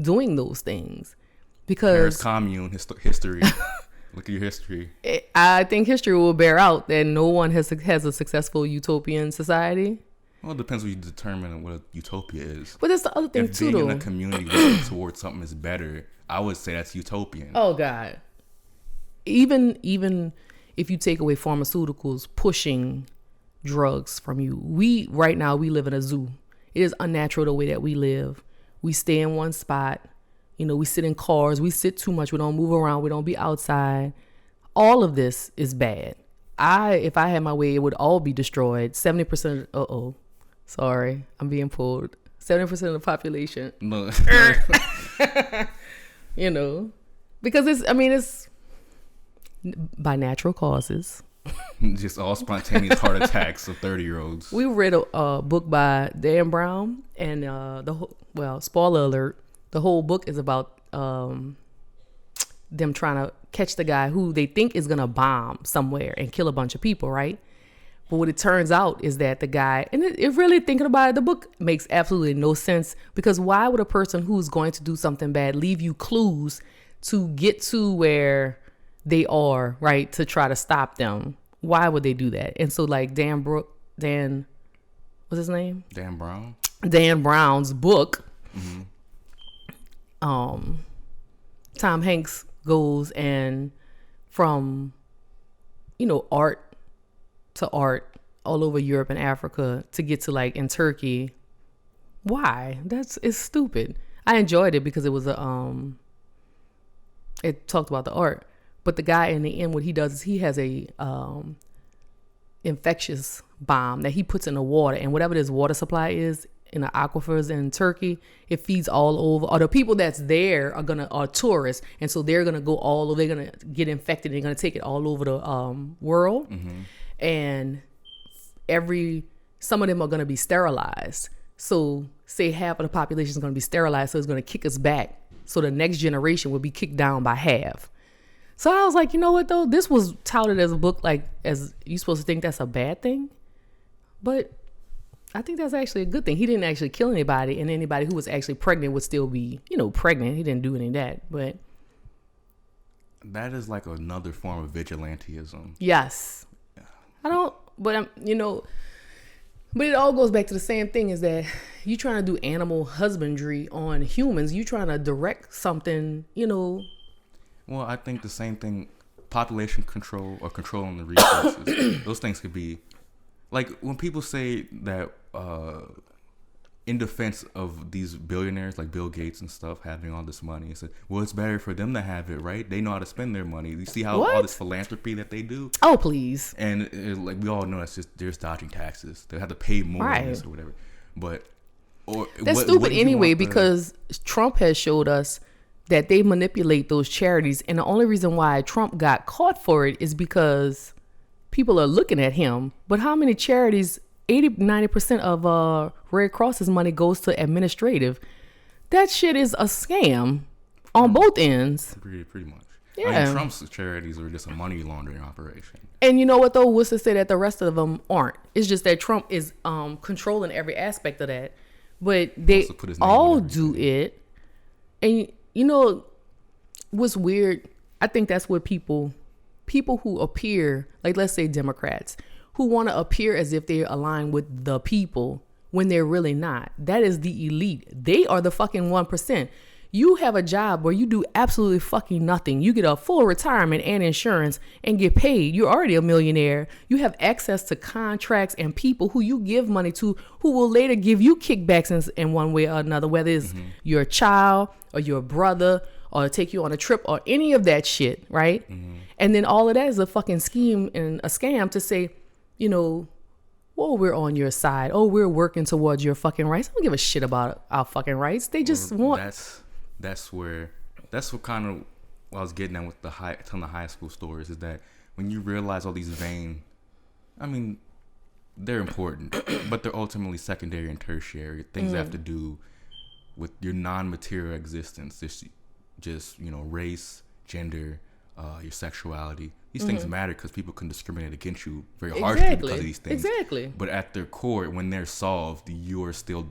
doing those things. Because Paris Commune history. Look at your history. I think history will bear out that no one has a successful utopian society. Well, it depends what you determine what a utopia is. But that's the other thing, too, being though. in a community working towards something is better, I would say that's utopian. Oh, God. Even if you take away pharmaceuticals pushing drugs from you, right now we live in a zoo. It is unnatural the way that we live. We stay in one spot. You know, we sit in cars. We sit too much. We don't move around. We don't be outside. All of this is bad. If I had my way, it would all be destroyed. 70%. Sorry, I'm being pulled. 70% of the population. No. You know, because it's by natural causes. Just all spontaneous heart attacks of 30-year-olds. We read a book by Dan Brown, and spoiler alert, the whole book is about them trying to catch the guy who they think is going to bomb somewhere and kill a bunch of people, right? But what it turns out is that the guy, and it really, thinking about it, the book makes absolutely no sense, because why would a person who's going to do something bad leave you clues to get to where they are, right, to try to stop them? Why would they do that? And so, like, what's his name? Dan Brown. Dan Brown's book. Mm-hmm. Tom Hanks goes and from, art to art all over Europe and Africa to get to, like, in Turkey. Why? It's stupid. I enjoyed it because it was it talked about the art. But the guy in the end, what he does is he has a infectious bomb that he puts in the water, and whatever this water supply is in the aquifers in Turkey, it feeds all over. Or the people that's there are tourists, and so they're gonna go all over. They're gonna get infected. They're gonna take it all over the world, mm-hmm. and some of them are gonna be sterilized. So say half of the population is gonna be sterilized, so it's gonna kick us back. So the next generation will be kicked down by half. So I was like, you know what though? This was touted as a book, like, as you supposed to think that's a bad thing, but I think that's actually a good thing. He didn't actually kill anybody, and anybody who was actually pregnant would still be, pregnant. He didn't do any of that, but that is like another form of vigilantism. Yes, yeah. But it all goes back to the same thing: is that you trying to do animal husbandry on humans? You trying to direct something, Well, I think the same thing, population control or controlling the resources. Those things could be, like, when people say that in defense of these billionaires like Bill Gates and stuff having all this money, it's like, well, it's better for them to have it, right? They know how to spend their money. You see how all this philanthropy that they do? Oh, please. And like we all know, that's just they're just dodging taxes. They have to pay more on this or whatever. But that's stupid anyway, because Trump has showed us that they manipulate those charities, and the only reason why Trump got caught for it is because people are looking at him. But how many charities? 80-90% of Red Cross's money goes to administrative. That shit is a scam on both ends. Pretty much. Yeah. I mean, Trump's charities are just a money laundering operation. And you know what though? What's to say that the rest of them aren't? It's just that Trump is controlling every aspect of that. But they all do it. And what's weird? I think that's what people who appear, like, let's say Democrats, who want to appear as if they're aligned with the people when they're really not. That is the elite. They are the fucking 1%. You have a job where you do absolutely fucking nothing. You get a full retirement and insurance and get paid. You're already a millionaire. You have access to contracts and people who you give money to, who will later give you kickbacks in one way or another, whether it's your child or your brother, or take you on a trip or any of that shit, right? Mm-hmm. And then all of that is a fucking scheme and a scam to say, well, we're on your side. Oh, we're working towards your fucking rights. I don't give a shit about our fucking rights. They just want. That's what kind of what I was getting at with telling the high school stories, is that when you realize all these vain, I mean, they're important, but they're ultimately secondary and tertiary things that have to do with your non-material existence. Just race, gender, your sexuality. These things matter because people can discriminate against you very harshly because of these things. Exactly. But at their core, when they're solved, you're still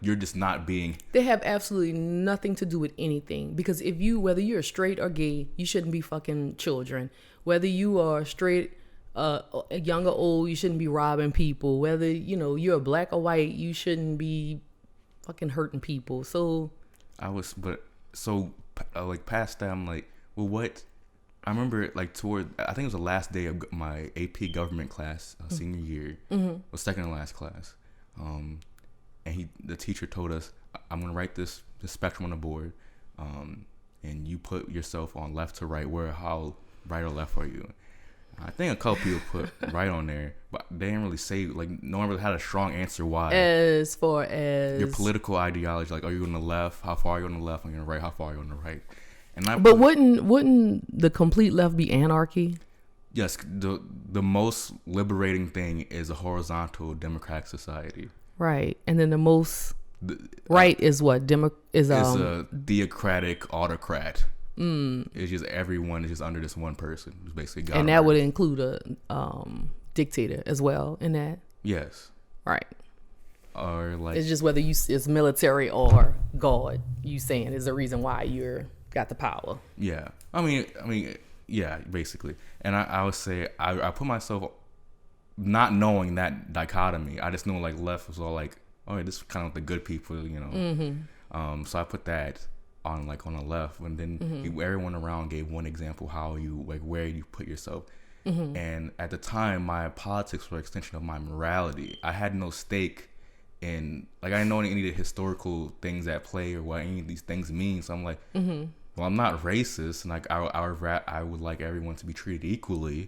you're just not being. They have absolutely nothing to do with anything, because whether you're straight or gay, you shouldn't be fucking children. Whether you are straight, young or old, you shouldn't be robbing people. Whether you're black or white, you shouldn't be fucking hurting people. So past that, I'm like, well, what? I remember I think it was the last day of my AP government class, senior year, was second to last class, and the teacher told us, I'm gonna write this spectrum on the board, and you put yourself on left to right. How right or left are you? I think a couple people put right on there, but they didn't really say, no one really had a strong answer why. As far as your political ideology, are you on the left? How far are you on the left? Are you on the right? How far are you on the right? But wouldn't the complete left be anarchy? Yes, the most liberating thing is a horizontal democratic society. Right, and then the most right is what? Is a theocratic autocrat. It's just everyone is just under this one person who's basically God. And that would include a dictator as well in that. Yes. Right. Or it's just whether it's military or God. You saying is the reason why you're got the power. Yeah. I mean, yeah, basically. And I would say I put myself not knowing that dichotomy. I just know left was all oh, this is kind of the good people, So I put that on on the left, and then everyone around gave one example how you where you put yourself. And at the time, my politics were an extension of my morality. I had no stake in I didn't know any of the historical things at play or what any of these things mean. So I'm well, I'm not racist, and I would like everyone to be treated equally.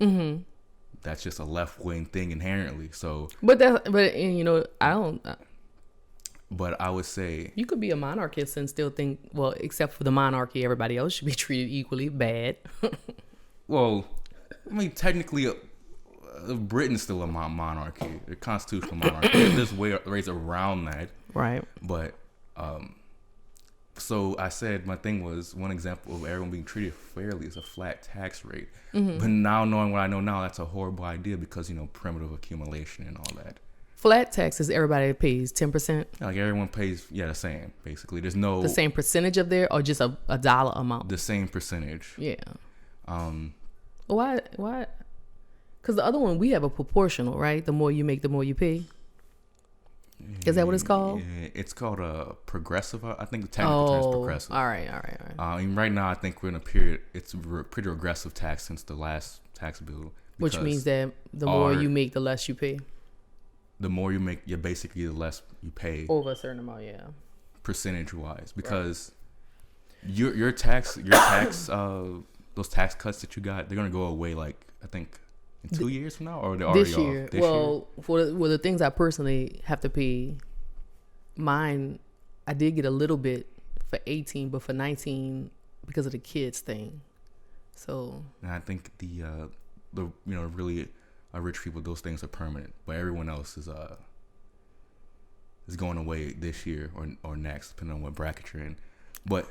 That's just a left wing thing inherently. So, but I don't. But I would say you could be a monarchist and still think, well, except for the monarchy, everybody else should be treated equally. Bad. Well, I mean, technically, Britain's still a monarchy, a constitutional monarchy. There's ways around that, right? But so I said my thing was one example of everyone being treated fairly is a flat tax rate. But now knowing what I know now, that's a horrible idea because primitive accumulation and all that. Flat taxes, everybody pays 10%. Everyone pays, the same. Basically, there's the same percentage of there, or just a dollar amount. The same percentage. Yeah. Why? Because the other one, we have a proportional, right? The more you make, the more you pay. Is that what it's called? Yeah, it's called a progressive. I think the technical term is progressive. All right. Right now, I think we're in a period. It's a pretty regressive tax since the last tax bill. Which means that the more you make, the less you pay. The more you make, basically the less you pay. Over a certain amount, yeah. Percentage wise, because your tax, those tax cuts that you got, they're gonna go away. I think in 2 years from now, or they're already off. This year. For the things I personally have to pay, mine, I did get a little bit for 18, but for 19 because of the kids thing. So. And I think the really. Rich people, those things are permanent, but everyone else is going away this year or next, depending on what bracket you're in. But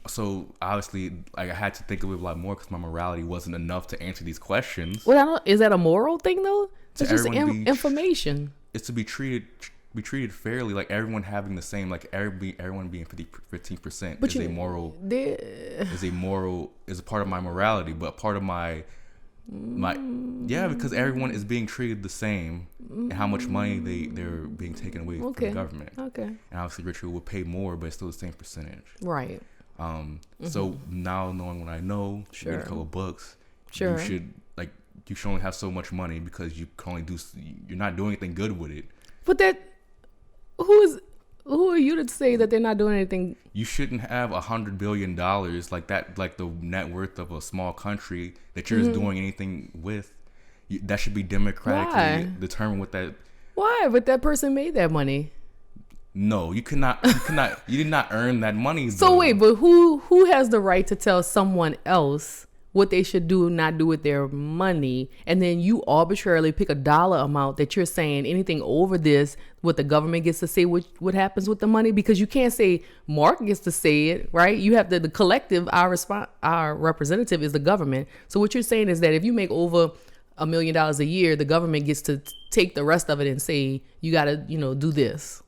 so obviously, I had to think of it a lot more because my morality wasn't enough to answer these questions. Well, is that a moral thing though? It's just information. It's to be treated fairly, everyone having the same, everyone being 15% is a part of my morality, but part of my because everyone is being treated the same, and how much money they're being taken away from the government. Okay. And obviously, rich people will pay more, but it's still the same percentage. Right. So now knowing what I know, read a couple of books. Sure. You should only have so much money because you can only you're not doing anything good with it. But who are you to say that they're not doing anything? You shouldn't have $100 billion like that, like the net worth of a small country that you're just doing anything with. That should be democratically determined with that. Why? But that person made that money. No, you did not earn that money. So wait, but who has the right to tell someone else what they should do and not do with their money, and then you arbitrarily pick a dollar amount that you're saying anything over this, what the government gets to say what happens with the money, because you can't say Marc gets to say it, right? You have the collective, our representative is the government. So what you're saying is that if you make over $1 million a year, the government gets to take the rest of it and say, you got to, do this.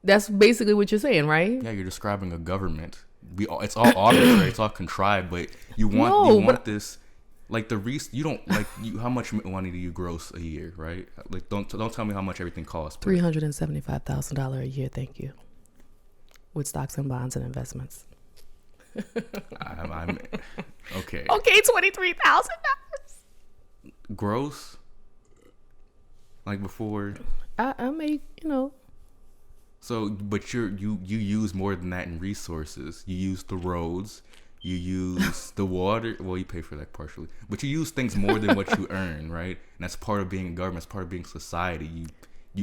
That's basically what you're saying, right? Yeah, you're describing a government. It's all arbitrary, it's all contrived, but you want this, like you don't like how much money do you gross a year, right? Like don't tell me how much everything costs. $375,000 a year, thank you, with stocks and bonds and investments. I'm okay. Okay, $23,000 gross. Like before, I make So, but you use more than that in resources. You use the roads, you use the water. Well, you pay for that partially, but you use things more than what you earn, right? And that's part of being a government. It's part of being society.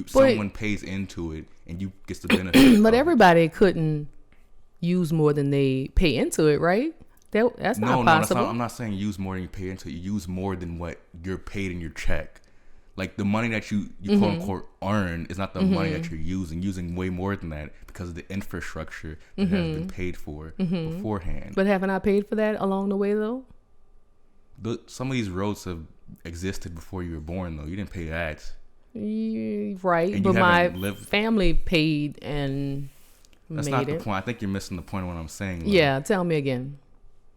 Someone pays into it, and you get the benefit. But everybody couldn't use more than they pay into it, right? That's not possible. I'm not saying use more than you pay into it. You use more than what you're paid in your check. Like the money that you quote unquote earn is not the money that you're using way more than that because of the infrastructure that has been paid for beforehand. But haven't I paid for that along the way though? Some of these roads have existed before you were born though. You didn't pay that. Right, and but my family paid and that's made not the it. point. I think you're missing the point of what I'm saying. Though. Yeah, tell me again.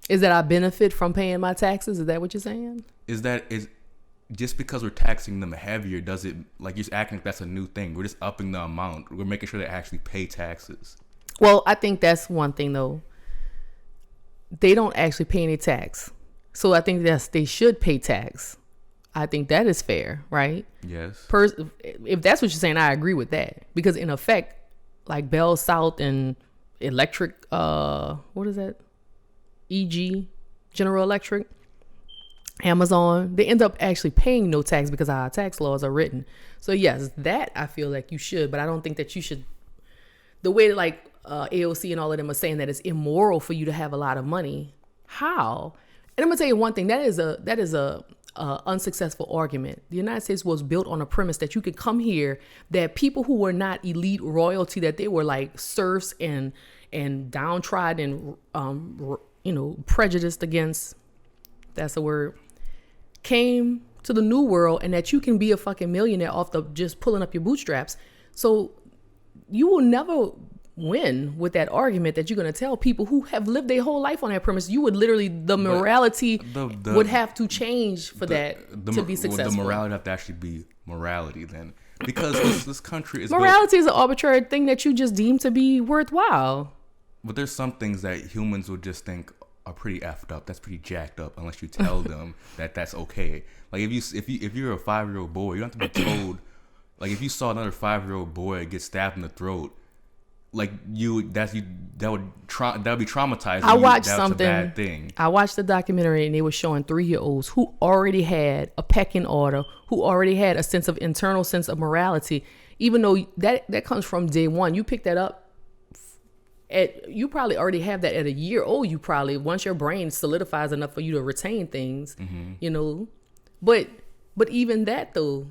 Is that I benefit from paying my taxes? Is that what you're saying? Is just because we're taxing them heavier, does it, like you're acting like that's a new thing? We're just upping the amount. We're making sure they actually pay taxes. Well, I think that's one thing though. They don't actually pay any tax. So I think they should pay tax. I think that is fair, right? Yes. If that's what you're saying, I agree with that. Because in effect, like Bell South and Electric, what is that? EG, General Electric, Amazon, they end up actually paying no tax because our tax laws are written. So yes, that I feel like you should, but I don't think that you should. The way that like AOC and all of them are saying that it's immoral for you to have a lot of money. How? And I'm gonna tell you one thing. That is a unsuccessful argument. The United States was built on a premise that you could come here, that people who were not elite royalty, that they were like serfs and downtrodden and prejudiced against. That's the word. Came to the new world, and that you can be a fucking millionaire off the just pulling up your bootstraps. So you will never win with that argument that you're going to tell people who have lived their whole life on that premise. You would literally, the morality would have to change for that to be successful. The morality would have to actually be morality then, because this country is morality is an arbitrary thing that you just deem to be worthwhile. But there's some things that humans would just think are pretty effed up. That's pretty jacked up unless you tell them that that's okay. Like if you're a 5-year-old boy, you don't have to be told. Like if you saw another 5-year-old boy get stabbed in the throat, like that would be traumatizing. I watched something. That's a bad thing. I watched the documentary and they were showing 3-year-olds who already had a pecking order, who already had a internal sense of morality, even though that comes from day one. You pick that up. You probably already have that at a year old. You probably, once your brain solidifies enough for you to retain things, but even that though,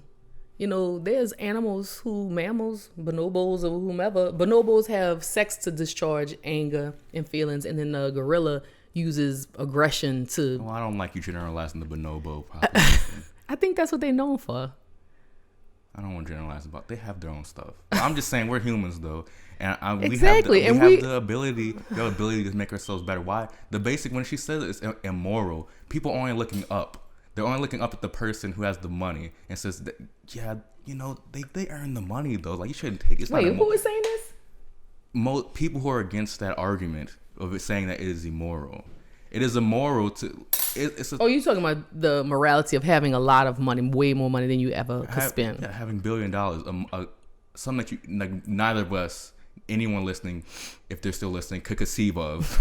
there's mammals, bonobos or whomever. Bonobos have sex to discharge anger and feelings, and then the gorilla uses aggression to. Well, I don't like you generalizing the bonobo population. I think that's what they're known for. I don't want to generalize about. They have their own stuff. Well, I'm just saying we're humans though, and exactly. we have the ability to make ourselves better. Why? The basic, when she says it's immoral, people are only looking up. They're only looking up at the person who has the money and says, that, yeah, they earn the money though. Like you shouldn't take it. Wait, who was saying this? People who are against that argument of it saying that it is immoral. It is immoral to. Oh, you're talking about the morality of having a lot of money, way more money than you ever could spend. Yeah, having $1 billion, something that you like, neither of us, anyone listening, if they're still listening, could conceive of.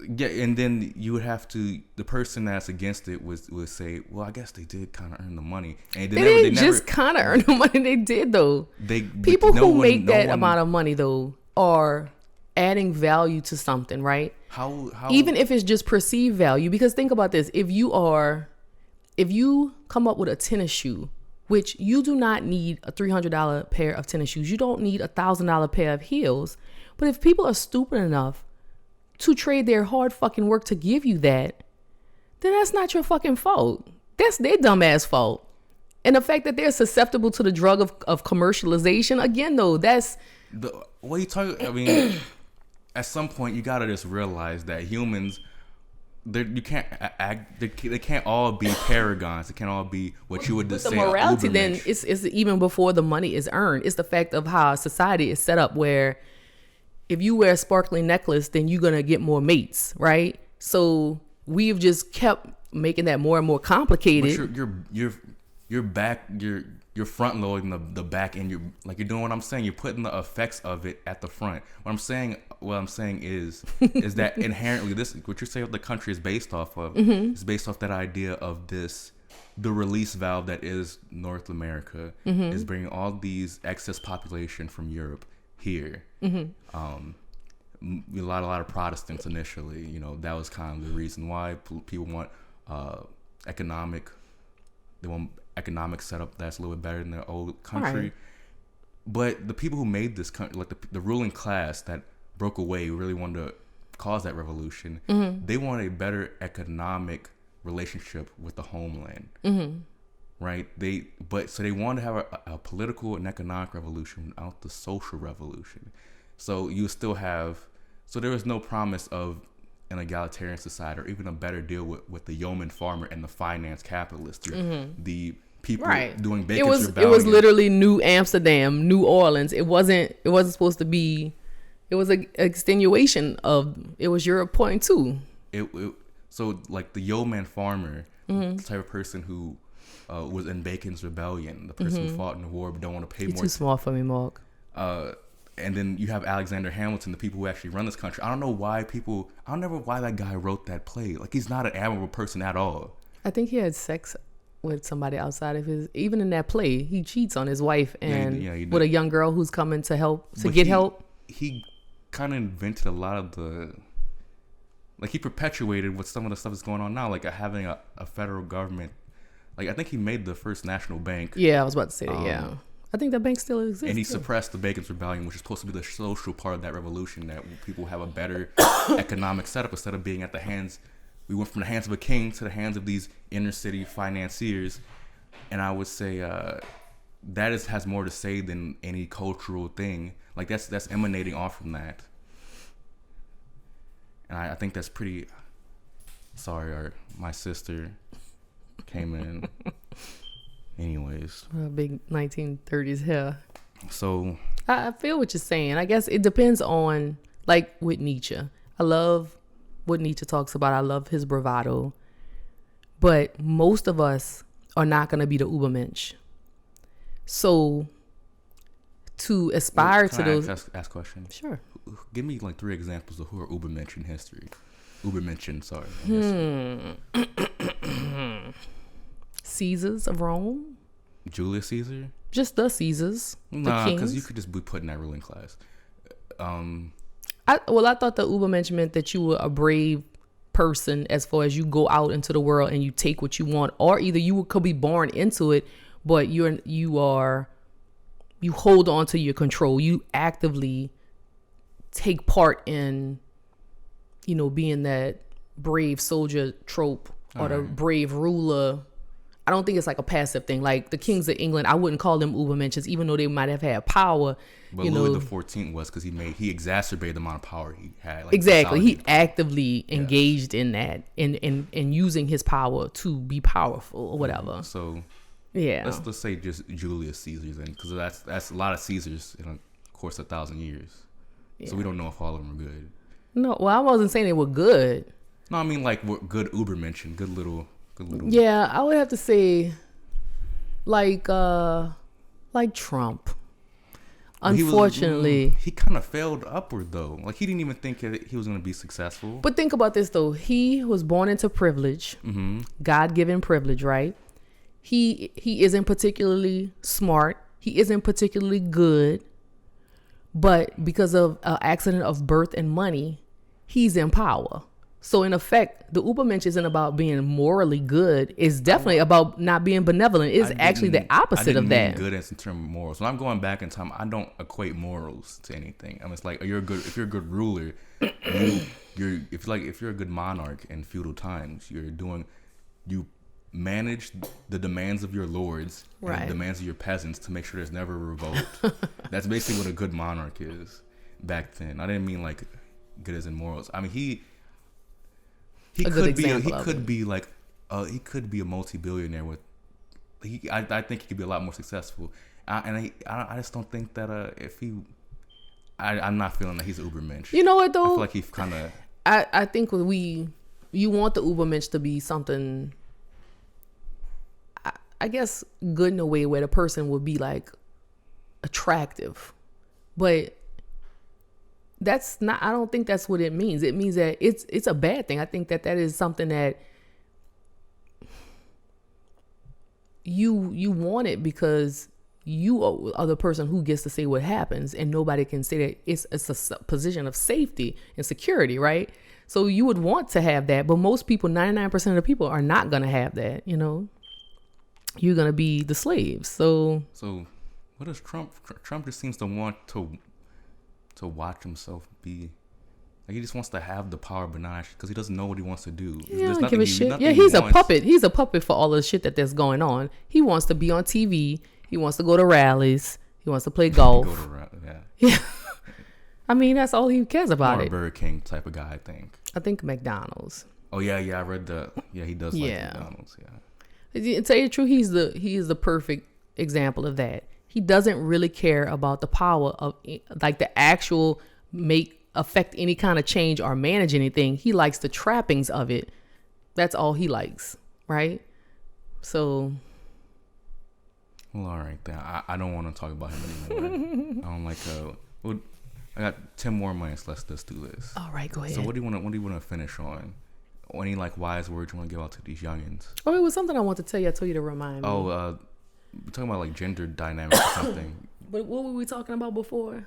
Yeah, and then you would have to. The person that's against it would say, "Well, I guess they did kind of earn the money." And they didn't just kind of earn the money. They did though. People who make that amount of money though are adding value to something, right? How even if it's just perceived value, because think about this. If you come up with a tennis shoe, which you do not need a $300 pair of tennis shoes. You don't need a $1,000 pair of heels. But if people are stupid enough to trade their hard fucking work to give you that, then that's not your fucking fault. That's their dumbass fault. And the fact that they're susceptible to the drug of commercialization, again, though, that's... What you talking... I mean, at some point, you gotta just realize that humans... You can't act. They can't all be paragons. They can't all be what you would just say. The morality then is even before the money is earned. It's the fact of how society is set up, where if you wear a sparkling necklace, then you're gonna get more mates, right? So we've just kept making that more and more complicated. But you're front loading the back end. You're doing what I'm saying. You're putting the effects of it at the front. What I'm saying is that inherently what you're saying the country is based off of is based off that idea of the release valve that is North America is bringing all these excess population from Europe here. A lot of Protestants initially, that was kind of the reason why people want economic setup that's a little bit better than their old country. Right. But the people who made this country, like the ruling class that broke away, really wanted to cause that revolution. They wanted a better economic relationship with the homeland. Right? So they wanted to have a political and economic revolution without the social revolution. So you still have, so there was no promise of an egalitarian society or even a better deal with the yeoman farmer and the finance capitalist, the people doing Bacon's Rebellion. It was literally New Amsterdam, New Orleans. It wasn't supposed to be. It was an extenuation of. It was Europe point too. So like the yeoman farmer, the type of person who was in Bacon's Rebellion, the person who fought in the war but don't want to pay more. You're too small for me, Marc. And then you have Alexander Hamilton, the people who actually run this country. I don't know why that guy wrote that play. Like, he's not an admirable person at all. I think he had sex with somebody outside of his, even in that play, he cheats on his wife and with a young girl who's coming to help, get help. He kind of invented a lot of he perpetuated what some of the stuff that's going on now, like having a federal government. Like, I think he made the first national bank. Yeah, I was about to say that, yeah. I think that bank still exists. And he suppressed the Bacon's Rebellion, which is supposed to be the social part of that revolution, that people have a better economic setup instead of being at the hands. We went from the hands of a king to the hands of these inner city financiers. And I would say that has more to say than any cultural thing. Like, that's emanating off from that. And I think that's pretty... Sorry, my sister came in... Anyways, big 1930s hair. So I feel what you're saying. I guess it depends on, like with Nietzsche. I love what Nietzsche talks about. I love his bravado. But most of us are not going to be the Ubermensch. So to aspire to those... Ask a question? Sure. Give me like 3 examples of who are Ubermensch in history. Sorry. Caesars of Rome. Julius Caesar? Just the Caesars. Nah, because you could just be put in that ruling class. I thought the Ubermensch meant that you were a brave person as far as you go out into the world and you take what you want, or either you could be born into it, but you hold on to your control. You actively take part in, being that brave soldier trope or the brave ruler. I don't think it's like a passive thing. Like the kings of England, I wouldn't call them Ubermenschen, even though they might have had power. But Louis XIV was, because he exacerbated the amount of power he had. Like, exactly. He actively engaged in that, in using his power to be powerful or whatever. So yeah, let's say just Julius Caesar then, because that's a lot of Caesars in a course of 1,000 years. Yeah. So we don't know if all of them are good. No, well, I wasn't saying they were good. No, I mean like good Ubermenschen, good little. Yeah, I would have to say, like Trump. Unfortunately, he kind of failed upward though. Like, he didn't even think that he was going to be successful. But think about this though: he was born into privilege, God-given privilege, right? He isn't particularly smart. He isn't particularly good, but because of an accident of birth and money, he's in power. So in effect, the Übermensch isn't about being morally good. It's definitely about not being benevolent. It's actually the opposite of that. Good in terms of morals. When I'm going back in time, I don't equate morals to anything. I mean, it's like if you're a good ruler, if you're a good monarch in feudal times, you manage the demands of your lords and the demands of your peasants to make sure there's never a revolt. That's basically what a good monarch is back then. I didn't mean like good as in morals. I mean he could be a multi-billionaire with. I think he could be a lot more successful. I just don't think that I'm not feeling that he's an Übermensch. You know what though? I feel like he's kind of. I think you want the Übermensch to be something. I guess good in a way where the person would be like attractive, but that's not. I don't think that's what it means. It means that it's a bad thing. I think that is something that you want it because you are the person who gets to say what happens, and nobody can say that it's a position of safety and security, right? So you would want to have that, but most people, 99% of the people, are not going to have that. You know, you're going to be the slaves. So what does Trump just seems to want to watch himself be. Like he just wants to have the power, but not because he doesn't know what he wants to do. Yeah, don't give a shit. Yeah, he's a puppet. He's a puppet for all the shit that's going on. He wants to be on TV. He wants to go to rallies. He wants to play golf. Yeah. I mean, that's all he cares about. More a Burger King type of guy, I think McDonald's. Oh yeah, I read the. Yeah, he does like McDonald's. Yeah. To tell you the truth, he is the perfect example of that. He doesn't really care about the power of like the actual affect any kind of change or manage anything. He likes the trappings of it. That's all he likes, right? So. Well, all right then. I don't want to talk about him anymore. I don't like. I got 10 more minutes. Let's do this. All right, go ahead. So what do you want to finish on? Or any like wise words you want to give out to these youngins? Oh, it was something I wanted to tell you. I told you to remind me. Oh, we're talking about like gender dynamics or something. But what were we talking about before?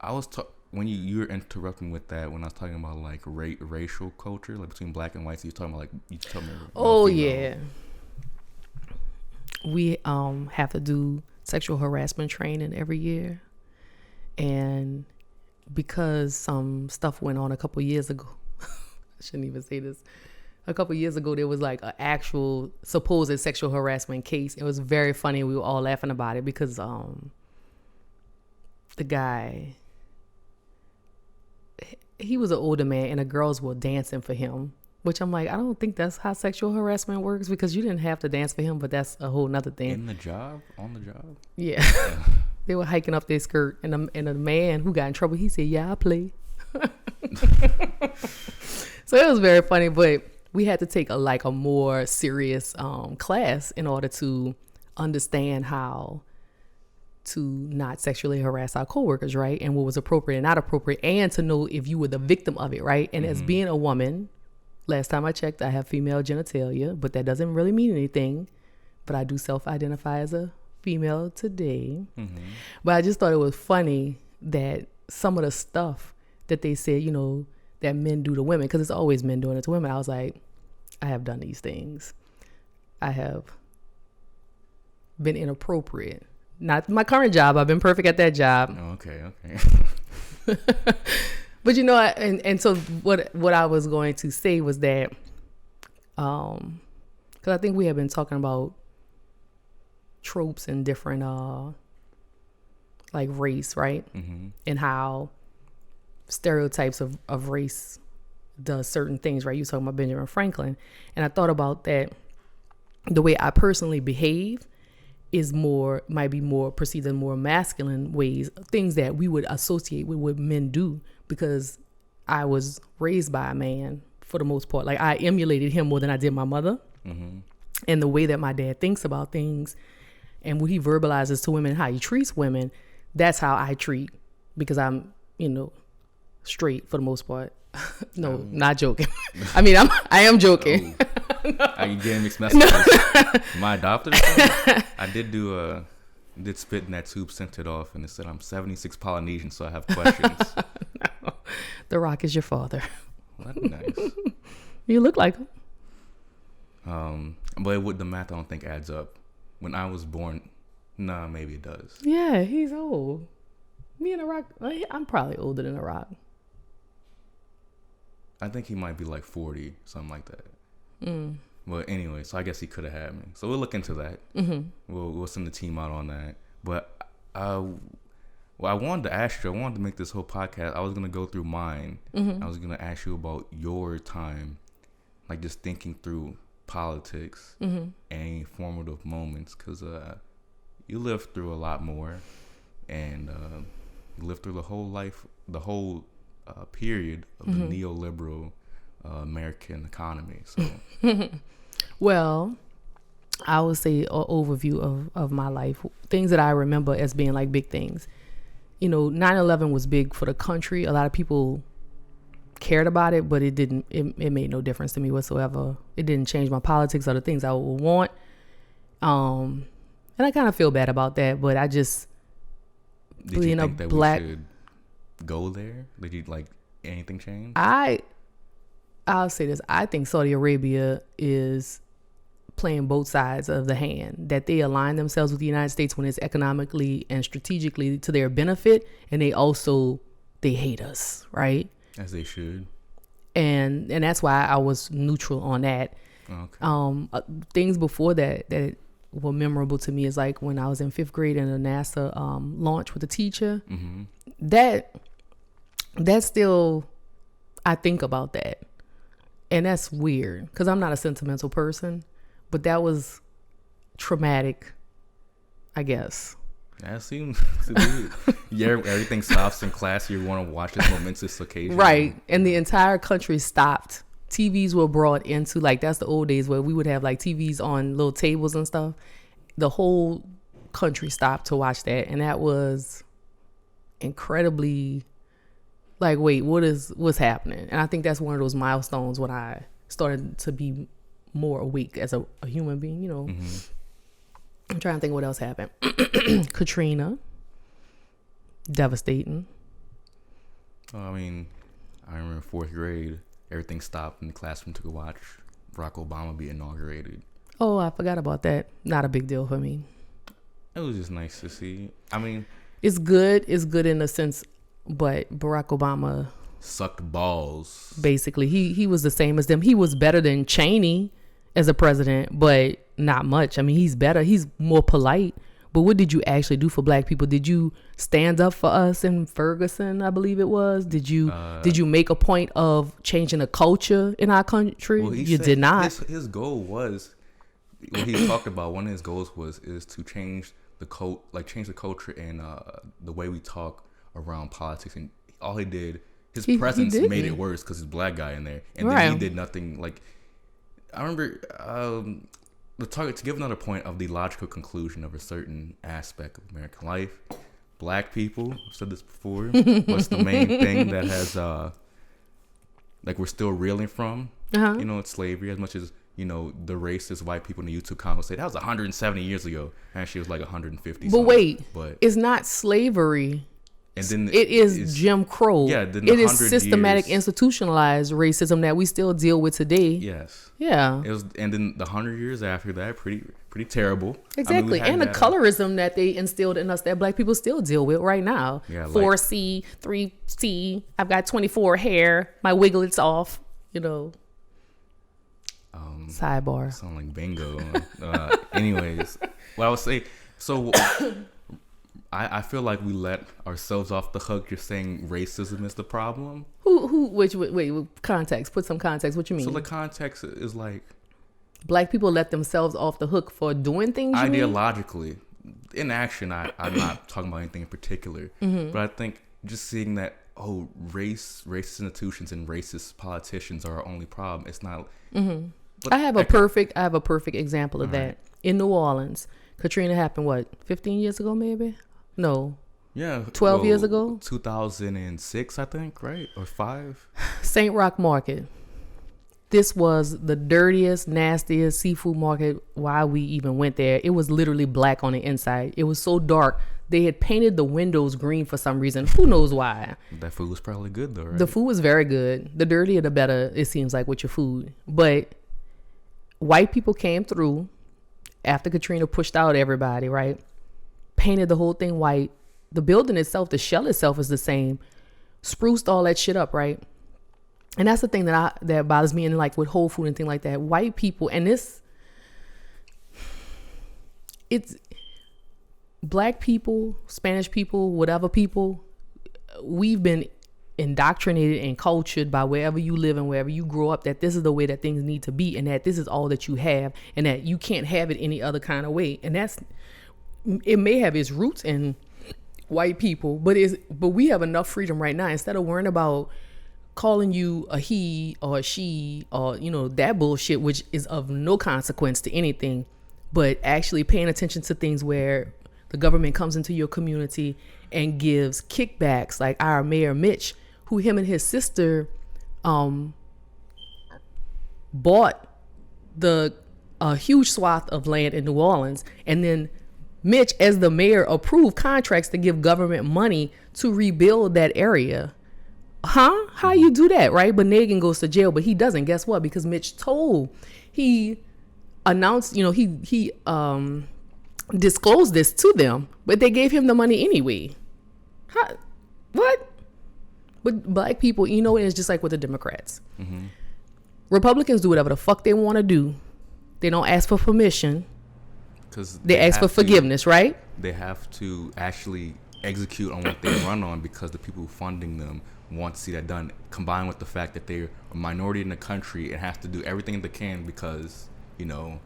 I was when you were interrupting with that when I was talking about like racial culture, like between black and white. So you talking about like you told me. Oh yeah. We have to do sexual harassment training every year, and because some stuff went on a couple years ago, I shouldn't even say this. A couple years ago, there was like an actual supposed sexual harassment case. It was very funny. We were all laughing about it because the guy, he was an older man and the girls were dancing for him, which I'm like, I don't think that's how sexual harassment works because you didn't have to dance for him, but that's a whole nother thing. On the job? Yeah. They were hiking up their skirt and the man who got in trouble, he said, yeah, I play. So it was very funny, but we had to take a more serious class in order to understand how to not sexually harass our coworkers, right? And what was appropriate and not appropriate, and to know if you were the victim of it, right? And as being a woman, last time I checked, I have female genitalia, but that doesn't really mean anything. But I do self-identify as a female today. But I just thought it was funny that some of the stuff that they said, you know, that men do to women, because it's always men doing it to women. I was like, I have done these things. I have been inappropriate. Not my current job. I've been perfect at that job. Oh, okay. But you know, and so what I was going to say was that, because I think we have been talking about tropes and different, like race, right? And how stereotypes of race does certain things, right? You were talking about Benjamin Franklin, and I thought about that. The way I personally behave might be more perceived as more masculine ways, things that we would associate with what men do, because I was raised by a man for the most part. Like I emulated him more than I did my mother, and the way that my dad thinks about things and what he verbalizes to women, how he treats women, that's how I treat, because I'm, you know, straight for the most part. No, not joking. I mean, I am joking. Are you getting mixed messages? Am I adopted or something? I did spit in that tube, sent it off, and it said I'm 76 Polynesian, so I have questions. No. The Rock is your father. Well, that's nice. You look like him. But with the math, I don't think adds up. When I was born, nah, maybe it does. Yeah, he's old. Me and The Rock, I'm probably older than The Rock. I think he might be like 40, something like that. But anyway, so I guess he could have had me. So we'll look into that. We'll send the team out on that. But well, I wanted to ask you. I wanted to make this whole podcast. I was gonna go through mine. I was gonna ask you about your time, like just thinking through politics and formative moments, because you lived through a lot more, and you lived through the whole period of the neoliberal American economy. So, well, I would say an overview of my life, things that I remember as being like big things. 9/11 was big for the country. A lot of people cared about it, but it made no difference to me whatsoever. It didn't change my politics or the things I would want. And I kind of feel bad about that, but I just, did you think that we should go there? Did you like anything change? I'll say this. I think Saudi Arabia is playing both sides of the hand, that they align themselves with the United States when it's economically and strategically to their benefit, and they hate us, right? As they should. And that's why I was neutral on that. Okay. Things before that were memorable to me is like when I was in 5th grade in a NASA launch with a teacher. That still, I think about that. And that's weird because I'm not a sentimental person, but that was traumatic, I guess. That seems to be. Yeah, everything stops in class. You want to watch this momentous occasion. Right. And the entire country stopped. TVs were brought into, like, that's the old days where we would have like TVs on little tables and stuff. The whole country stopped to watch that. And that was incredibly like, wait, what's happening? And I think that's one of those milestones when I started to be more awake as a human being, I'm trying to think what else happened. Katrina. Devastating. I mean, I remember 4th grade, everything stopped and the classroom took a watch Barack Obama be inaugurated. Oh, I forgot about that. Not a big deal for me. It was just nice to see. I mean, it's good. It's good in a sense, but Barack Obama sucked balls. Basically, he was the same as them. He was better than Cheney as a president, but not much. I mean, he's better. He's more polite. But what did you actually do for black people? Did you stand up for us in Ferguson, I believe it was? Did you make a point of changing the culture in our country? Well, you did not. His goal was, what he talked about, one of his goals is to change the culture and the way we talk around politics. And all he did, his presence made it worse because he's a black guy in there. And then he did nothing. Like, I remember to give another point of the logical conclusion of a certain aspect of American life, black people, I've said this before, what's the main thing that has like we're still reeling from? It's slavery. As much as the racist white people in the YouTube comments say that was 170 years ago, and she was like 150. But wait, it's not slavery. And then it is Jim Crow. Yeah, then it is systematic, institutionalized racism that we still deal with today. Yes. Yeah. It was, and then the 100 years after that, pretty terrible. Exactly, and the colorism that they instilled in us that black people still deal with right now. Yeah, 4C, 3C. I've got 24 hair. My wiglet's off. Sidebar. Sound like bingo. Anyways, well, I would say so. I feel like we let ourselves off the hook just saying racism is the problem. Wait, context. Put some context. What you mean? So the context is like black people let themselves off the hook for doing things. Ideologically, in action, I'm not talking about anything in particular, but I think just seeing that racist institutions and racist politicians are our only problem. It's not. I have a perfect example of that in New Orleans. Katrina happened 15 years ago, maybe. No. Yeah. 12 years ago? 2006, I think, right? Or 5? St. Roch Market. This was the dirtiest, nastiest seafood market. Why we even went there. It was literally black on the inside. It was so dark. They had painted the windows green for some reason. Who knows why? That food was probably good though, right? The food was very good. The dirtier the better, it seems like, with your food. But white people came through after Katrina pushed out everybody, right? Painted the whole thing white. The building itself, the shell itself is the same. Spruced all that shit up, right? And that's the thing that bothers me, and like with Whole Food and things like that. White people, and it's black people, Spanish people, whatever people, we've been indoctrinated and cultured by wherever you live and wherever you grow up, that this is the way that things need to be, and that this is all that you have, and that you can't have it any other kind of way. And it may have its roots in white people, but we have enough freedom right now, instead of worrying about calling you a he or a she or that bullshit, which is of no consequence to anything, but actually paying attention to things where the government comes into your community and gives kickbacks, like our mayor Mitch, who him and his sister bought a huge swath of land in New Orleans, and then Mitch, as the mayor, approved contracts to give government money to rebuild that area. How you do that, right? But Nagin goes to jail, but he doesn't. Guess what? Because Mitch he announced, he disclosed this to them, but they gave him the money anyway. What? But black people, it's just like with the Democrats. Mm-hmm. Republicans do whatever the fuck they want to do. They don't ask for permission. Because they ask for forgiveness, right? They have to actually execute on what they run on, because the people funding them want to see that done, combined with the fact that they're a minority in the country and have to do everything they can, because the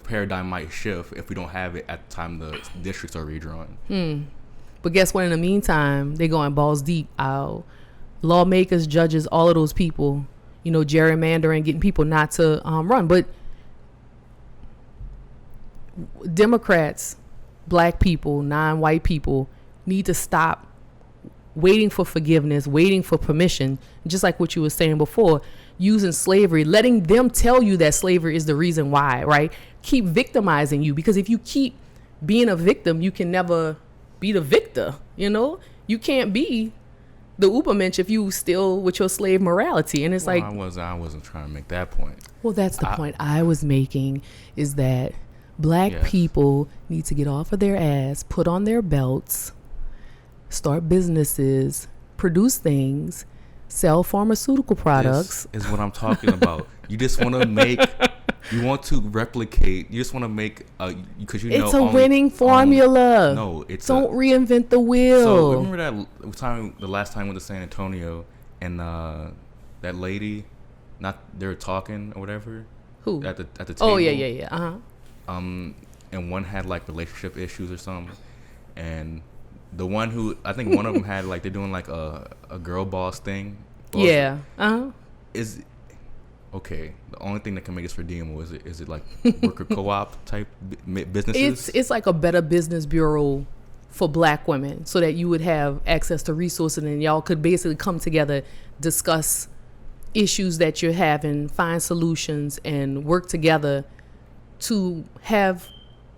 paradigm might shift if we don't have it at the time the districts are redrawn. But guess what? In the meantime, they're going balls deep. Our lawmakers, judges, all of those people, gerrymandering, getting people not to run. But Democrats, black people, non-white people need to stop waiting for forgiveness, waiting for permission, just like what you were saying before, using slavery, letting them tell you that slavery is the reason why, right? Keep victimizing you, because if you keep being a victim, you can never be the victor, You can't be the Ubermensch if you still with your slave morality. And it's I wasn't trying to make that point. Well, that's the point I was making, is that black people need to get off of their ass, put on their belts, start businesses, produce things, sell pharmaceutical products. This is what I'm talking about. You just want to you want to replicate, you just want to make, because it's a winning formula. Don't reinvent the wheel. So remember the last time we went to San Antonio, and that lady, they were talking or whatever. Who? At the table. Oh, yeah. Uh-huh. And one had like relationship issues or something, and the one who, I think one of them had like, they're doing like a girl boss thing. Yeah. Uh-huh. Okay, the only thing that can make this redeemable is it like worker co-op type businesses? It's like a Better Business Bureau for black women, so that you would have access to resources, and y'all could basically come together, discuss issues that you're having, find solutions, and work together to have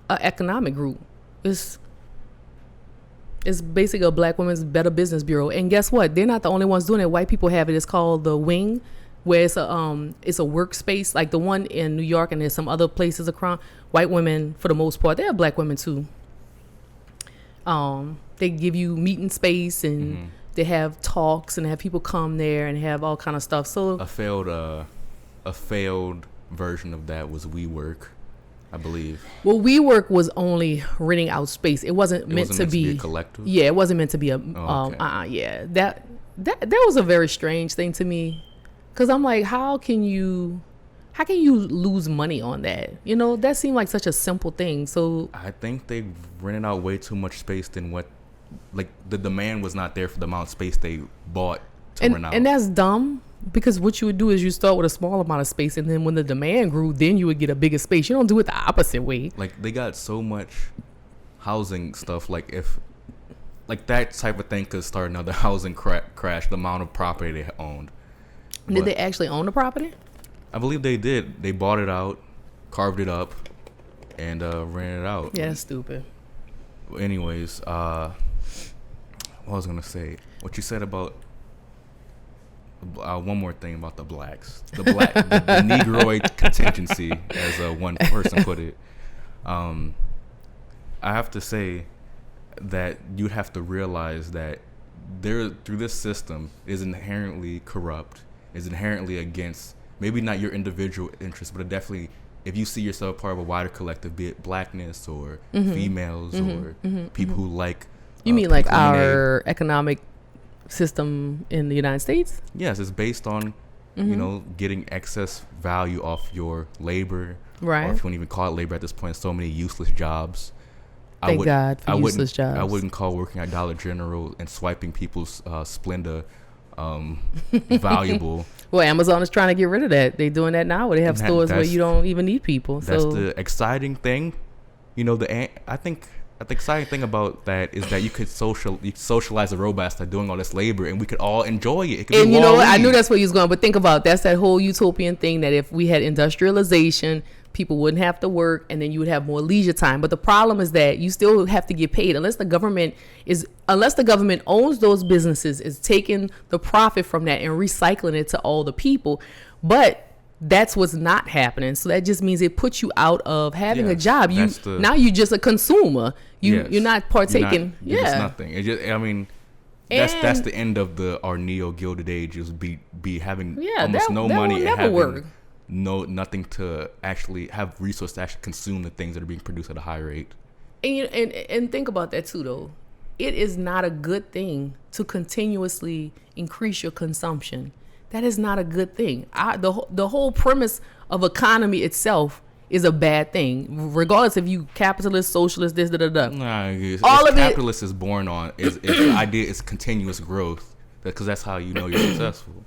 an economic group. It's basically a black women's Better Business Bureau. And guess what? They're not the only ones doing it. White people have it. It's called the Wing, where it's a workspace, like the one in New York, and there's some other places around. White women, for the most part, they have black women too. They give you meeting space, and they have talks, and have people come there and have all kind of stuff. So a failed version of that was WeWork, I believe. Well, WeWork was only renting out space. It wasn't meant to be a collective. Yeah, it wasn't meant to be a. Okay. Yeah, that was a very strange thing to me, because I'm like, how can you lose money on that? That seemed like such a simple thing. So I think they rented out way too much space than what, like, the demand was not there for the amount of space they bought to rent out. And that's dumb. Because what you would do is you start with a small amount of space, and then when the demand grew, then you would get a bigger space. You don't do it the opposite way. Like, they got so much housing stuff. Like, if that type of thing could start another housing crash, the amount of property they owned. Did they actually own the property? I believe they did. They bought it out, carved it up, and rented it out. Yeah, that's stupid. Anyways, what I was gonna say, what you said about one more thing about the blacks, the Negroid contingency, as one person put it. I have to say that you'd have to realize that through this system is inherently corrupt, is inherently against maybe not your individual interests, but it definitely, if you see yourself part of a wider collective, be it blackness or females or people who like. You mean like our economic system in the United States? Yes, it's based on getting excess value off your labor, right? Or if you want to even call it labor at this point, so many useless jobs. Thank God for useless jobs. I wouldn't call working at Dollar General and swiping people's Splenda valuable. Well, Amazon is trying to get rid of that. They're doing that now, where they have stores where you don't even need people. That's the exciting thing. I think the exciting thing about that is that you could socialize the robots that are doing all this labor, and we could all enjoy it. And you know what? I knew that's where you was going. But think about that's that whole utopian thing that if we had industrialization, people wouldn't have to work, and then you would have more leisure time. But the problem is that you still have to get paid unless the government owns those businesses, is taking the profit from that and recycling it to all the people. But that's what's not happening. So that just means it puts you out of having a job. Now you're just a consumer. You're not partaking. You're just nothing. It just, I mean, that's the end of our neo Gilded Age, is be having almost no money and having work. Nothing to actually have resources to actually consume the things that are being produced at a high rate. And think about that too, though. It is not a good thing to continuously increase your consumption. That is not a good thing. The whole premise of economy itself is a bad thing, regardless if you capitalist, socialist, this, all of capitalist is born on is the idea is continuous growth, because that's how you know you're successful.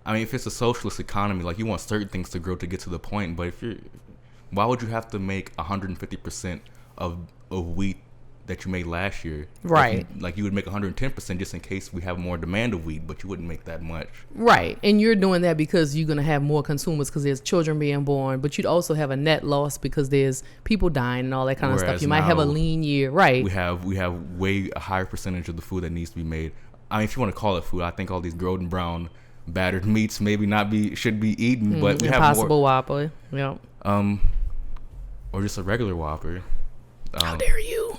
I mean, if it's a socialist economy, like, you want certain things to grow to get to the point, but why would you have to make 150% of wheat that you made last year? Right. Like you would make 110% just in case we have more demand of wheat, but you wouldn't make that much. Right. And you're doing that because you're going to have more consumers because there's children being born, but you'd also have a net loss because there's people dying and all that kind of stuff. You might have a lean year. Right. We have way a higher percentage of the food that needs to be made. I mean, if you want to call it food, I think all these golden brown battered meats maybe should be eaten, but we have more. Impossible Whopper. Yep. Or just a regular Whopper. How dare you?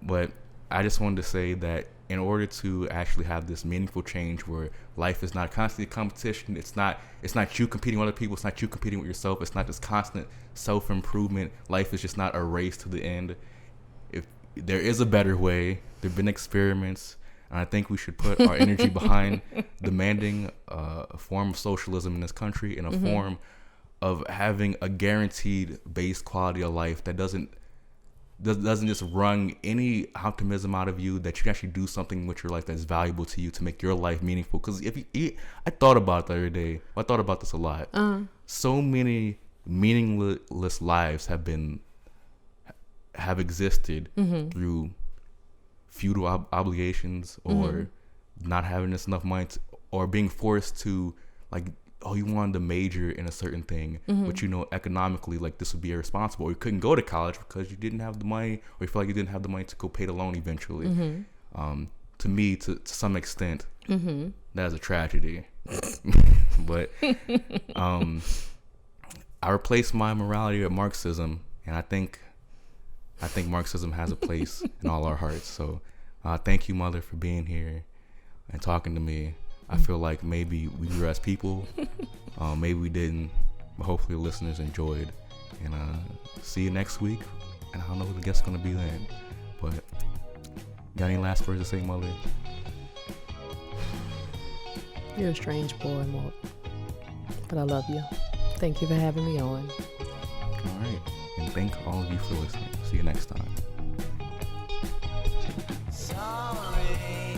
But I just wanted to say that in order to actually have this meaningful change where life is not constantly competition, it's not you competing with other people, it's not you competing with yourself, it's not this constant self-improvement. Life is just not a race to the end. If there is a better way, there have been experiments, and I think we should put our energy behind demanding a form of socialism in this country, and a form of having a guaranteed base quality of life that doesn't just wrung any optimism out of you, that you can actually do something with your life that's valuable to you to make your life meaningful. Because I thought about it the other day. I thought about this a lot. So many meaningless lives have existed through feudal obligations, or not having enough money, or being forced to, like, you wanted to major in a certain thing, but economically, like, this would be irresponsible, or you couldn't go to college because you didn't have the money, or you feel like you didn't have the money to go pay the loan eventually. To me, to some extent, that is a tragedy. But I replaced my morality with Marxism, and I think Marxism has a place in all our hearts. So thank you, Mother, for being here and talking to me. I feel like maybe we grew as people. Maybe we didn't, but hopefully the listeners enjoyed. And see you next week. And I don't know who the guest's going to be then. But got any last words to say, Mother? You're a strange boy, Marc. But I love you. Thank you for having me on. All right. And thank all of you for listening. See you next time. Sorry.